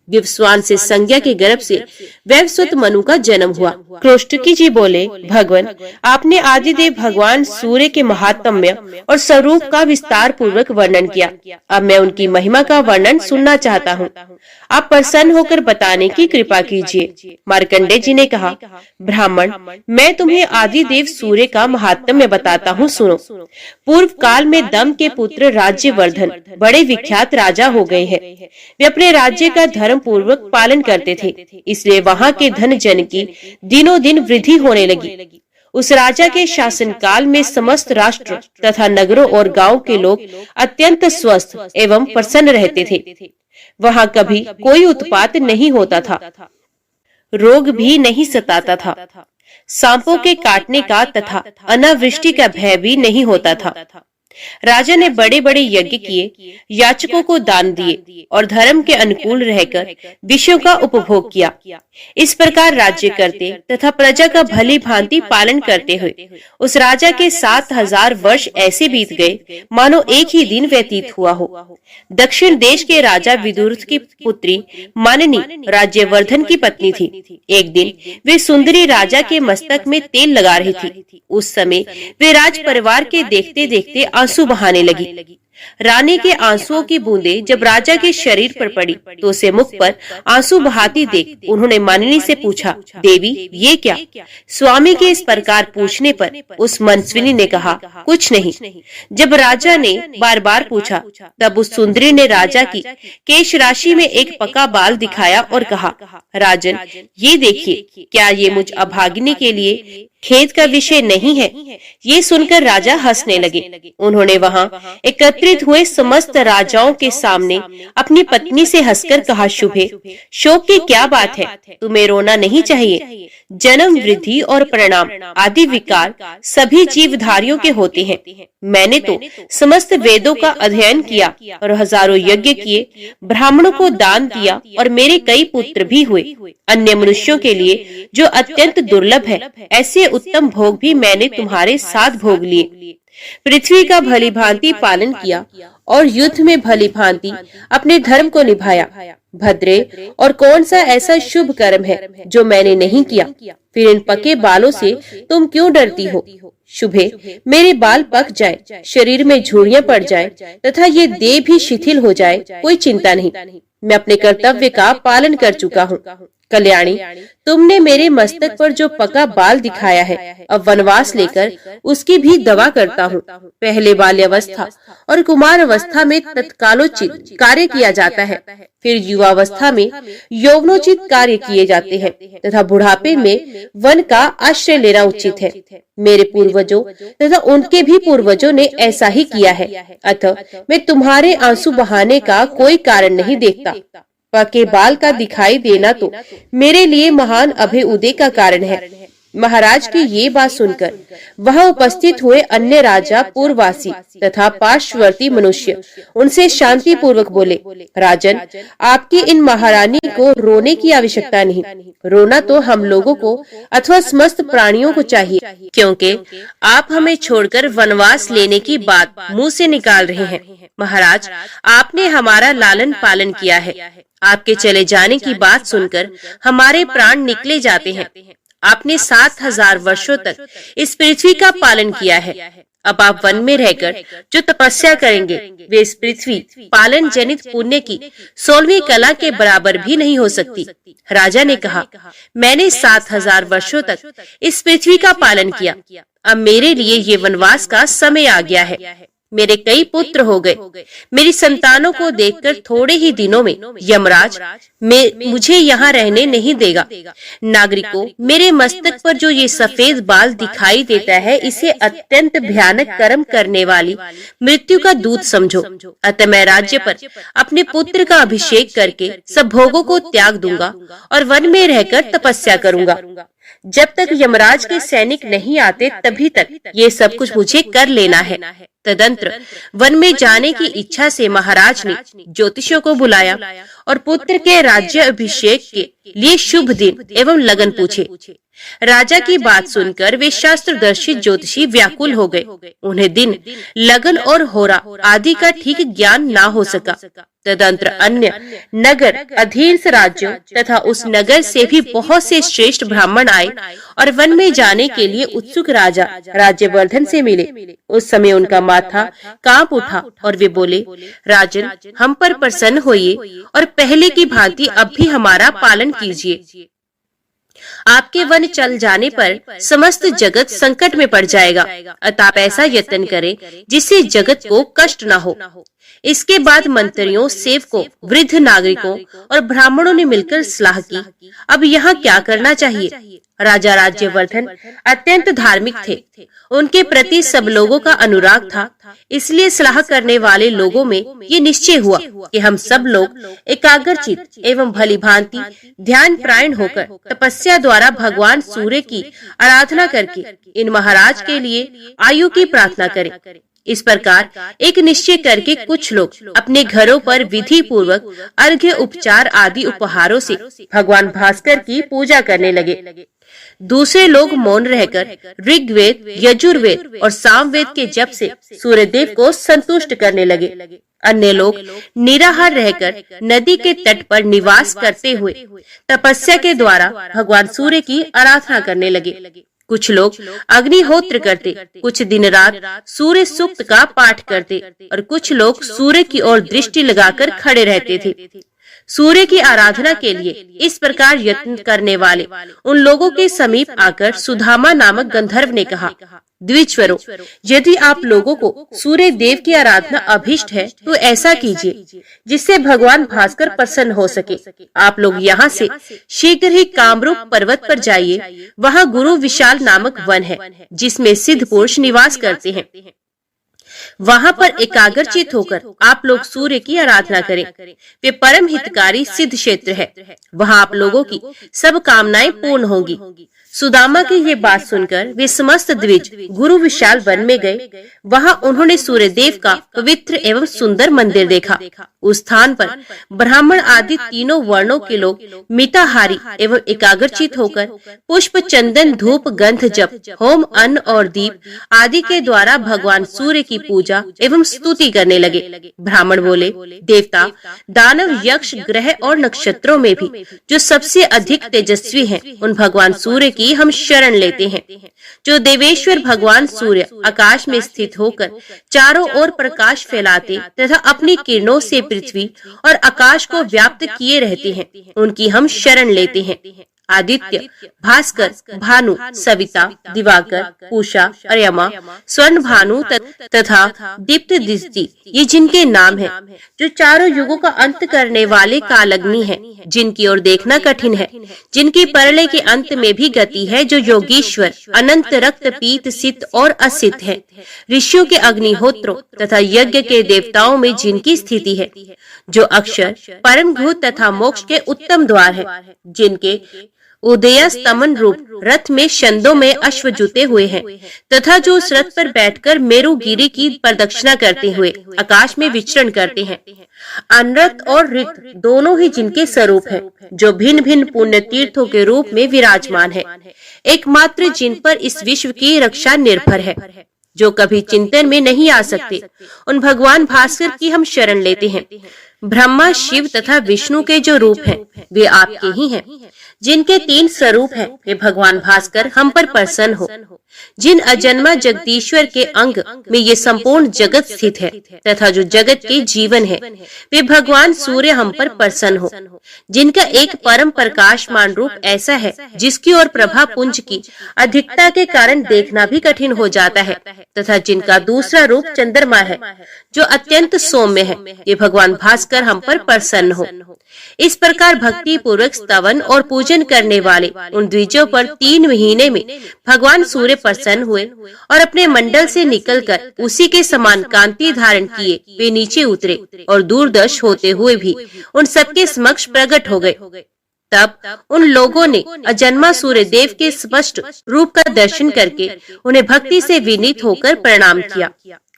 विवस्वान से संज्ञा के गर्भ से वैवस्वत मनु का जन्म हुआ। क्रोष्टकी जी बोले, भगवान आपने आदिदेव भगवान सूर्य के महात्म्य और स्वरूप का विस्तार पूर्वक वर्णन किया। अब मैं उनकी महिमा का वर्णन सुनना चाहता हूँ। आप प्रसन्न होकर बताने की कृपा कीजिए। मार्कंडेय जी ने कहा, ब्राह्मण मैं तुम्हें आदिदेव सूर्य का महात्म्य बताता हूँ, सुनो। पूर्व काल में दम के पुत्र राज्यवर्धन बड़े विख्यात राजा हो गए हैं। वे अपने राज्य का धर्म पूर्वक पालन करते थे, इसलिए वहाँ के धन जन की दिनों दिन वृद्धि होने लगी। उस राजा के शासन काल में समस्त राष्ट्र तथा नगरों और गांव के लोग अत्यंत स्वस्थ एवं प्रसन्न रहते थे। वहाँ कभी कोई उत्पात नहीं होता था, रोग भी नहीं सताता था, सांपों के काटने का तथा अनावृष्टि का भय भी नहीं होता था। राजा ने बड़े बड़े यज्ञ किए, याचकों को दान दिए और धर्म के अनुकूल रहकर विषयों का उपभोग किया। इस प्रकार राज्य करते तथा प्रजा का भली भांति पालन करते हुए उस राजा के 7,000 वर्ष ऐसे बीत गए मानो एक ही दिन व्यतीत हुआ हो। दक्षिण देश के राजा विदुर की पुत्री मानिनी राज्यवर्धन की पत्नी थी। एक दिन वे सुंदरी राजा के मस्तक में तेल लगा रही थी। उस समय वे राज परिवार के देखते देखते आंसू बहाने लगी। रानी के आंसुओं की बूंदें जब राजा के शरीर पर पड़ी तो उसे मुख पर आंसू बहाती देख उन्होंने मानिनी से पूछा, देवी ये क्या? स्वामी के इस प्रकार पूछने पर उस मनस्विनी ने कहा, कुछ नहीं। जब राजा ने बार बार पूछा तब उस सुंदरी ने राजा की केश राशि में एक पका बाल दिखाया और कहा, राजन ये देखिए, क्या ये मुझ अभागिनी के लिए खेद का विषय नहीं है? ये सुनकर राजा हंसने लगे। उन्होंने वहां एकत्रित हुए समस्त राजाओं के सामने अपनी पत्नी से हंसकर कहा, शुभे, शोक की क्या बात है? तुम्हें रोना नहीं चाहिए। जन्म, वृद्धि और परिणाम आदि विकार सभी जीवधारियों के होते हैं। मैंने तो समस्त वेदों का अध्ययन किया और हजारों यज्ञ किए, ब्राह्मणों को दान दिया और मेरे कई पुत्र भी हुए। अन्य मनुष्यों के लिए जो अत्यंत दुर्लभ है, ऐसे उत्तम भोग भी मैंने तुम्हारे साथ भोग लिए। पृथ्वी का भली भांति पालन किया और युद्ध में भली भांति अपने धर्म को निभाया। भद्रे, और कौन सा ऐसा शुभ कर्म है जो मैंने नहीं किया? फिर इन पके बालों से तुम क्यों डरती हो? शुभे, मेरे बाल पक जाए, शरीर में झुर्रियां पड़ जाए तथा ये देह भी शिथिल हो जाए, कोई चिंता नहीं। मैं अपने कर्तव्य का पालन कर चुका हूँ। कल्याणी, तुमने मेरे मस्तक पर जो पका बाल दिखाया है, अब वनवास लेकर उसकी भी दवा करता हूँ। पहले बाल्यावस्था और कुमार अवस्था में तत्कालोचित कार्य किया जाता है, फिर युवावस्था में यौवनोचित कार्य किए जाते हैं तथा बुढ़ापे में वन का आश्रय लेना उचित है। मेरे पूर्वजों तथा उनके भी पूर्वजों ने ऐसा ही किया है, अतः मैं तुम्हारे आंसू बहाने का कोई कारण नहीं देखता। पके बाल का दिखाई देना तो मेरे लिए महान अभय उदय का कारण है। महाराज की ये बात सुनकर वहां उपस्थित हुए अन्य राजा, पूर्ववासी तथा पार्श्ववर्ती मनुष्य उनसे शांति पूर्वक बोले, राजन, आपकी इन महारानी को रोने की आवश्यकता नहीं। रोना तो हम लोगों को अथवा समस्त प्राणियों को चाहिए, क्योंकि आप हमें छोड़कर वनवास लेने की बात मुंह से निकाल रहे हैं। महाराज, आपने हमारा लालन पालन किया है। आपके चले जाने की बात सुनकर हमारे प्राण निकले जाते हैं। आपने 7,000 वर्षों तक इस पृथ्वी का पालन किया है। अब आप वन में रहकर जो तपस्या करेंगे, वे इस पृथ्वी पालन जनित पुण्य की 16वीं कला के बराबर भी नहीं हो सकती। राजा ने कहा, मैंने 7,000 वर्षों तक इस पृथ्वी का पालन किया। अब मेरे लिए ये वनवास का समय आ गया है। मेरे कई पुत्र हो गए। मेरी संतानों को देखकर थोड़े ही दिनों में यमराज मुझे यहाँ रहने नहीं देगा। नागरिकों, मेरे मस्तक पर जो ये सफेद बाल दिखाई देता है, इसे अत्यंत भयानक कर्म करने वाली मृत्यु का दूत समझो। अतः मैं राज्य पर अपने पुत्र का अभिषेक करके सब भोगों को त्याग दूंगा और वन में रहकर तपस्या करूंगा। जब तक यमराज के सैनिक नहीं आते तभी तक ये सब कुछ मुझे कर लेना है। तदंतर वन में जाने की इच्छा से महाराज ने ज्योतिषियों को बुलाया और पुत्र के राज्य अभिषेक के लिए शुभ दिन एवं लगन पूछे। राजा की बात सुनकर वे शास्त्रदर्शी ज्योतिषी व्याकुल हो गए। उन्हें दिन, लगन और होरा आदि का ठीक ज्ञान ना हो सका। तदंतर अन्य नगर, अधीन राज्यों तथा उस नगर से भी बहुत से श्रेष्ठ ब्राह्मण आए और वन में जाने के लिए उत्सुक राजा राज्यवर्धन से मिले। उस समय उनका माथा कांप उठा और वे बोले, राजन, हम पर प्रसन्न होइए और पहले की भांति अब भी हमारा पालन कीजिए। आपके वन चल जाने पर समस्त जगत संकट में पड़ जाएगा, अतः आप ऐसा यत्न करें जिससे जगत को कष्ट न हो। इसके बाद मंत्रियों, सेवकों, वृद्ध नागरिकों और ब्राह्मणों ने मिलकर सलाह की, अब यहाँ क्या करना चाहिए। राजा राज्यवर्धन अत्यंत धार्मिक थे। उनके प्रति सब लोगों का अनुराग था। इसलिए सलाह करने वाले लोगों में ये निश्चय हुआ कि हम सब लोग एकाग्रचित एवं भली भांति ध्यान प्रायण होकर तपस्या द्वारा भगवान सूर्य की आराधना करके इन महाराज के लिए आयु की प्रार्थना करें। इस प्रकार एक निश्चय करके कुछ लोग अपने घरों पर विधि पूर्वक अर्घ्य, उपचार आदि उपहारों से भगवान भास्कर की पूजा करने लगे। दूसरे लोग मौन रहकर ऋग्वेद, यजुर्वेद और सामवेद के जप से सूर्यदेव को संतुष्ट करने लगे। अन्य लोग निराहार रहकर नदी के तट पर निवास करते हुए तपस्या के द्वारा भगवान सूर्य की आराधना करने लगे। कुछ लोग अग्निहोत्र करते, कुछ दिन रात सूर्य सूक्त का पाठ करते और कुछ लोग सूर्य की ओर दृष्टि लगाकर खड़े रहते थे। सूर्य की आराधना के लिए इस प्रकार यत्न करने वाले उन लोगों के समीप आकर सुदामा नामक गंधर्व ने कहा, द्विजवरों, यदि आप लोगों को सूर्य देव की आराधना अभिष्ट है तो ऐसा कीजिए जिससे भगवान भास्कर प्रसन्न हो सके। आप लोग यहाँ से शीघ्र ही कामरूप पर्वत पर जाइए। वहाँ गुरु विशाल नामक वन है जिसमें सिद्ध पुरुष निवास करते हैं। वहाँ पर एकाग्रचित होकर आप लोग सूर्य की आराधना करें। वे परम हितकारी सिद्ध क्षेत्र है। वहाँ आप लोगों की सब कामनाएं पूर्ण होंगी। सुदामा की ये बात सुनकर वे समस्त द्विज गुरु विशाल वन में गए। वहाँ उन्होंने सूर्य देव का पवित्र एवं सुंदर मंदिर देखा। उस स्थान पर ब्राह्मण आदि तीनों वर्णों के लोग मिताहारी एवं एकाग्रचित होकर पुष्प, चंदन, धूप, गंध, जप, होम, अन्न और दीप आदि के द्वारा भगवान सूर्य की पूजा एवं स्तुति करने लगे। ब्राह्मण बोले, देवता, दानव, यक्ष, ग्रह और नक्षत्रों में भी जो सबसे अधिक तेजस्वी हैं, उन भगवान सूर्य की हम शरण लेते हैं। जो देवेश्वर भगवान सूर्य आकाश में स्थित होकर चारों ओर प्रकाश फैलाते तथा अपनी किरणों से पृथ्वी और आकाश को व्याप्त किए रहते हैं, उनकी हम शरण लेते हैं। आदित्य, भास्कर, भानु, सविता, दिवाकर, पूषा, अर्यमा, स्वर्ण भानु तथा दीप्त दिष्टि, ये जिनके नाम हैं, जो चारों युगों का अंत करने वाले कालग्नि हैं, जिनकी ओर देखना कठिन है, जिनकी परलय के अंत में भी गति है, जो योगीश्वर, अनंत, रक्त, पीत, सित और असित है, ऋषियों के अग्निहोत्रों तथा यज्ञ के देवताओं में जिनकी स्थिति है, जो अक्षर, परम भूत तथा मोक्ष के उत्तम द्वार है, जिनके उदय स्तमन रूप रथ में छंदों में अश्व जुते हुए हैं, तथा जो उस रथ पर बैठकर मेरुगिरी की प्रदक्षिणा करते हुए आकाश में विचरण करते हैं। अनरत और ऋत दोनों ही जिनके स्वरूप हैं, जो भिन्न भिन्न पुण्य तीर्थों के रूप में विराजमान है, एकमात्र जिन पर इस विश्व की रक्षा निर्भर है, जो कभी चिंतन में नहीं आ सकते, उन भगवान भास्कर की हम शरण लेते हैं। ब्रह्मा, शिव तथा विष्णु के जो रूप हैं, वे आपके ही हैं। जिनके 3 स्वरूप हैं, वे भगवान भास्कर हम पर प्रसन्न हो। जिन अजन्मा जगदीश्वर के अंग में ये संपूर्ण जगत स्थित है तथा जो जगत के जीवन है, वे भगवान सूर्य हम पर प्रसन्न हो। जिनका एक परम प्रकाशमान रूप ऐसा है जिसकी ओर प्रभा पुंज की अधिकता के कारण देखना भी कठिन हो जाता है, तथा जिनका दूसरा रूप चंद्रमा है जो अत्यंत सौम्य है, ये भगवान भास्कर हम पर प्रसन्न हो। इस प्रकार भक्ति पूर्वक स्तवन और पूजन करने वाले उन द्विजों पर 3 महीने में भगवान सूर्य प्रसन्न हुए और अपने मंडल से निकलकर उसी के समान कांति धारण किए वे नीचे उतरे और दूरदर्श होते हुए भी उन सबके समक्ष प्रकट हो गए। तब उन लोगों ने अजन्मा सूर्य देव के स्पष्ट रूप का दर्शन करके उन्हें भक्ति से विनीत होकर प्रणाम किया।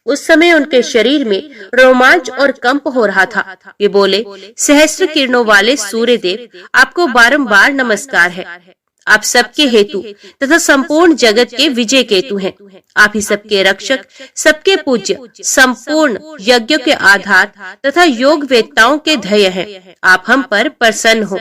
उस समय उनके शरीर में रोमांच और कंप हो रहा था। वे बोले, सहस्त्र किरणों वाले सूर्य देव, आपको बारंबार नमस्कार है। आप सबके हेतु तथा संपूर्ण जगत के विजय केतु हैं। आप ही सबके रक्षक, सबके पूज्य, संपूर्ण यज्ञों के आधार तथा योग वेत्ताओं के ध्येय हैं। आप हम पर प्रसन्न हो।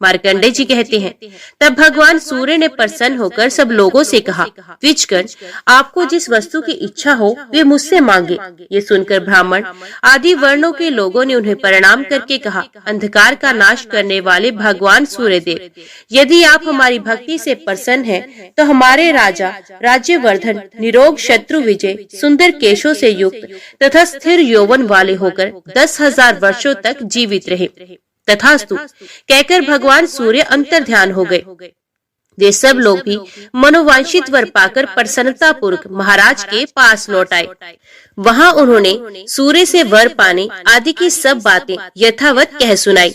मार्कंडेय जी कहते हैं, तब भगवान सूर्य ने प्रसन्न होकर सब लोगों से कहा, द्विजगण, आपको जिस वस्तु की इच्छा हो वे मुझसे मांगे। ये सुनकर ब्राह्मण आदि वर्णों के लोगों ने उन्हें प्रणाम करके कहा, अंधकार का नाश करने वाले भगवान सूर्यदेव, यदि आप हमारी भक्ति से प्रसन्न हैं, तो हमारे राजा राज्यवर्धन निरोग, शत्रु विजय, सुंदर केशों से युक्त तथा स्थिर यौवन वाले होकर 10,000 वर्षों तक जीवित रहे। तथास्तु कहकर भगवान सूर्य अंतर ध्यान हो गए। वे सब लोग भी मनोवांछित वर पाकर प्रसन्नता पूर्वक महाराज के पास लौट आए। वहां उन्होंने सूर्य से वर पाने आदि की सब बातें यथावत कह सुनाई।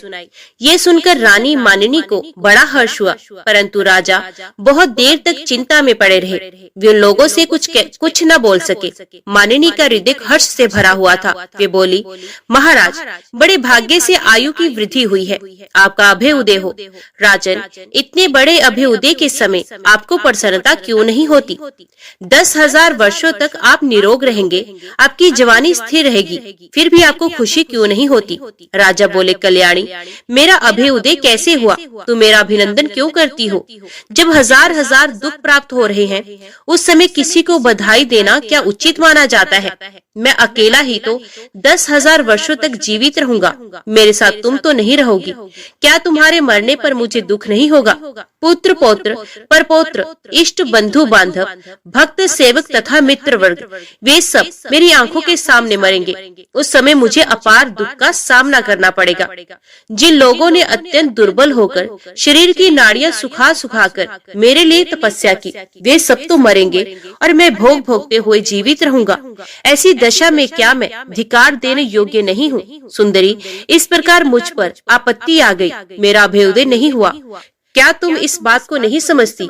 ये सुनकर रानी मानिनी को बड़ा हर्ष हुआ, परंतु राजा बहुत देर तक चिंता में पड़े रहे। वे उन लोगों से कुछ न बोल सके। मानिनी का हृदय हर्ष से भरा हुआ था। वे बोली, महाराज, बड़े भाग्य से आयु की वृद्धि हुई है। आपका अभय उदय हो। राजन, इतने बड़े अभय उदय के समय आपको प्रसन्नता क्यों नहीं होती? 10,000 वर्षों तक आप निरोग रहेंगे, आपकी जवानी स्थिर रहेगी, फिर भी आपको खुशी क्यों नहीं होती? राजा बोले, कल्याणी, मेरा अभय उदय कैसे हुआ? तुम मेरा अभिनंदन क्यों करती हो? जब हजार हजार दुख प्राप्त हो रहे हैं, उस समय किसी को बधाई देना क्या उचित माना जाता है? मैं अकेला ही तो 10,000 वर्षों तक जीवित रहूंगा, मेरे साथ तुम तो नहीं रहोगी। क्या तुम्हारे मरने पर मुझे दुख नहीं होगा? पुत्र पौत्र परपौत्र इष्ट बंधु बांधव भक्त सेवक तथा मित्र वर्ग, वे सब मेरी आंखों के सामने मरेंगे। उस समय मुझे अपार दुख का सामना करना पड़ेगा। जिन लोगों ने अत्यंत दुर्बल होकर शरीर की नाड़ियां सुखा कर मेरे लिए तपस्या की, वे सब तो मरेंगे और मैं भोग भोगते हुए जीवित रहूंगा। ऐसी दशा में क्या मैं धिक्कार देने योग्य नहीं हूँ? सुंदरी, इस प्रकार मुझ पर आपत्ति आ गई, मेरा अभ्युदय नहीं हुआ। क्या तुम इस बात को नहीं समझती?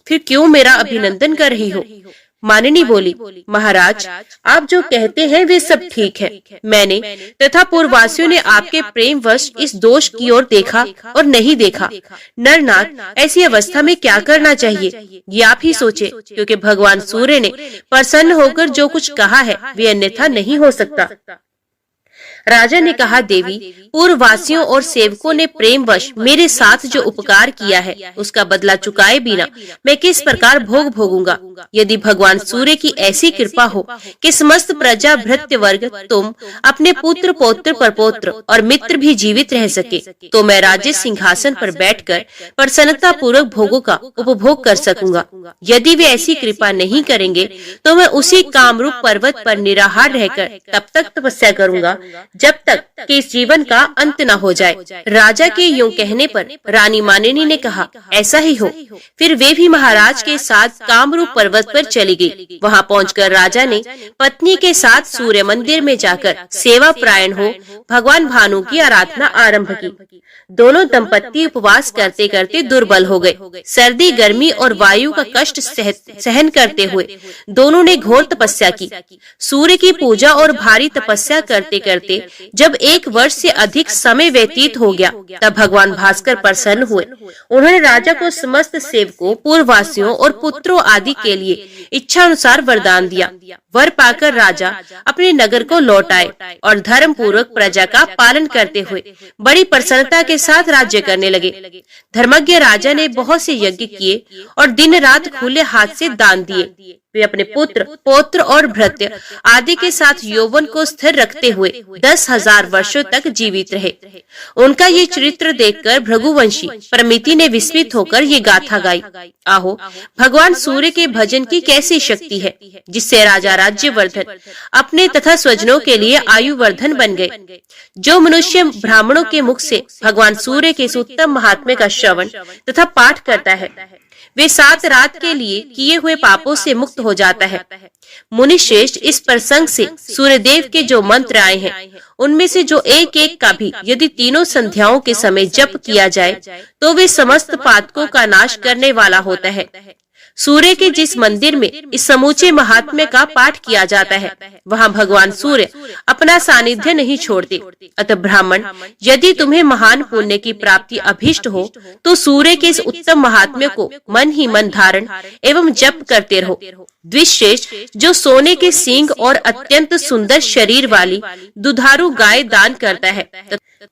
फिर क्यों मेरा अभिनंदन कर रही हो? मानिनी बोली, महाराज, आप जो कहते हैं वे सब ठीक है। मैंने तथा पूर्ववासियों ने आपके प्रेमवश इस दोष की ओर देखा और नहीं देखा। नरनाथ, ऐसी अवस्था में क्या करना चाहिए, ये आप ही सोचे, क्योंकि भगवान सूर्य ने प्रसन्न होकर जो कुछ कहा है वे अन्यथा नहीं हो सकता। राजा ने कहा, देवी, पूर्ववासियों और सेवकों ने प्रेमवश मेरे साथ जो उपकार किया है उसका बदला चुकाए बिना मैं किस प्रकार भोग भोगूंगा? यदि भगवान सूर्य की ऐसी कृपा हो कि समस्त प्रजा भृत्य वर्ग, तुम, अपने पुत्र पौत्र परपौत्र और मित्र भी जीवित रह सके, तो मैं राज्य सिंहासन पर बैठकर प्रसन्नता पूर्वक भोगों का उपभोग कर सकूंगा। यदि वे ऐसी कृपा नहीं करेंगे तो मैं उसी कामरूप पर्वत पर निराहार रहकर तब तक तपस्या करूंगा जब तक कि इस जीवन का अंत न हो जाए। राजा के यूं कहने पर रानी मानिनी ने कहा, ऐसा ही हो। फिर वे भी महाराज के साथ कामरूप पर्वत पर चली गई। वहां पहुंचकर राजा ने पत्नी के साथ सूर्य मंदिर में जाकर सेवा प्रायण हो भगवान भानु की आराधना आरंभ की। दोनों दंपत्ति उपवास करते करते दुर्बल हो गए। सर्दी, गर्मी और वायु का कष्ट सहन करते हुए दोनों ने घोर तपस्या की। सूर्य की पूजा और भारी तपस्या करते करते जब 1 वर्ष से अधिक समय व्यतीत हो गया, तब भगवान भास्कर प्रसन्न हुए। उन्होंने राजा को समस्त सेवकों, पूर्ववासियों और पुत्रों आदि के लिए इच्छा अनुसार वरदान दिया। वर पाकर राजा अपने नगर को लौट आए और धर्म पूर्वक प्रजा का पालन करते हुए बड़ी प्रसन्नता के साथ राज्य करने लगे। धर्मज्ञ राजा ने बहुत से यज्ञ किए और दिन रात खुले हाथ से दान दिए। वे अपने पुत्र पौत्र और भृत्य आदि के साथ यौवन को स्थिर रखते हुए 10,000 वर्षों तक जीवित रहे। उनका ये चरित्र देखकर भृगुवंशी प्रमिति ने विस्मित होकर ये गाथा गाई, आहो, भगवान सूर्य के भजन की कैसी शक्ति है, जिससे राजा राज्यवर्धन अपने तथा स्वजनों के लिए आयुवर्धन बन गए। जो मनुष्य ब्राह्मणों के मुख से भगवान सूर्य के इस उत्तम महात्म्य का श्रवण तथा पाठ करता है, वे 7 रात के लिए किए हुए पापों से मुक्त हो जाता है। मुनि श्रेष्ठ, इस प्रसंग से सूर्यदेव के जो मंत्र आए हैं, उनमें से जो एक एक का भी यदि तीनों संध्याओं के समय जप किया जाए तो वे समस्त पातकों का नाश करने वाला होता है। सूर्य के जिस मंदिर में इस समूचे महात्म्य का पाठ किया जाता है, वहाँ भगवान सूर्य अपना सानिध्य नहीं छोड़ते। अतः ब्राह्मण, यदि तुम्हें महान पुण्य की प्राप्ति अभिष्ट हो तो सूर्य के इस उत्तम महात्म्य को मन ही मन धारण एवं जप करते रहो। द्विश्रेष्ठ, जो सोने के सींग और अत्यंत सुंदर शरीर वाली दुधारू गाय दान करता है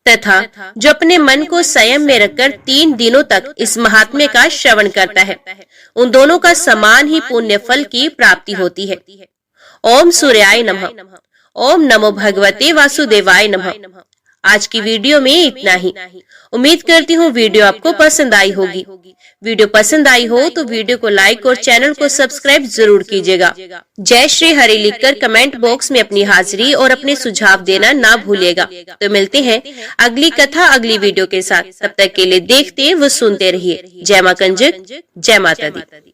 तथा जो अपने मन को संयम में रखकर 3 दिनों तक इस महात्म्य का श्रवण करता है, उन दोनों का समान ही पुण्य फल की प्राप्ति होती है। ओम सूर्याय नमः। ओम नमो भगवते वासुदेवाय नमः। आज की वीडियो में इतना ही। उम्मीद करती हूँ वीडियो आपको पसंद आई होगी। वीडियो पसंद आई हो तो वीडियो को लाइक और चैनल को सब्सक्राइब जरूर कीजिएगा। जय श्री हरि लिखकर कमेंट बॉक्स में अपनी हाजिरी और अपने सुझाव देना ना भूलिएगा। तो मिलते हैं अगली कथा अगली वीडियो के साथ। तब तक के लिए देखते व सुनते रहिए। जय मां कंजक, जय माता दी।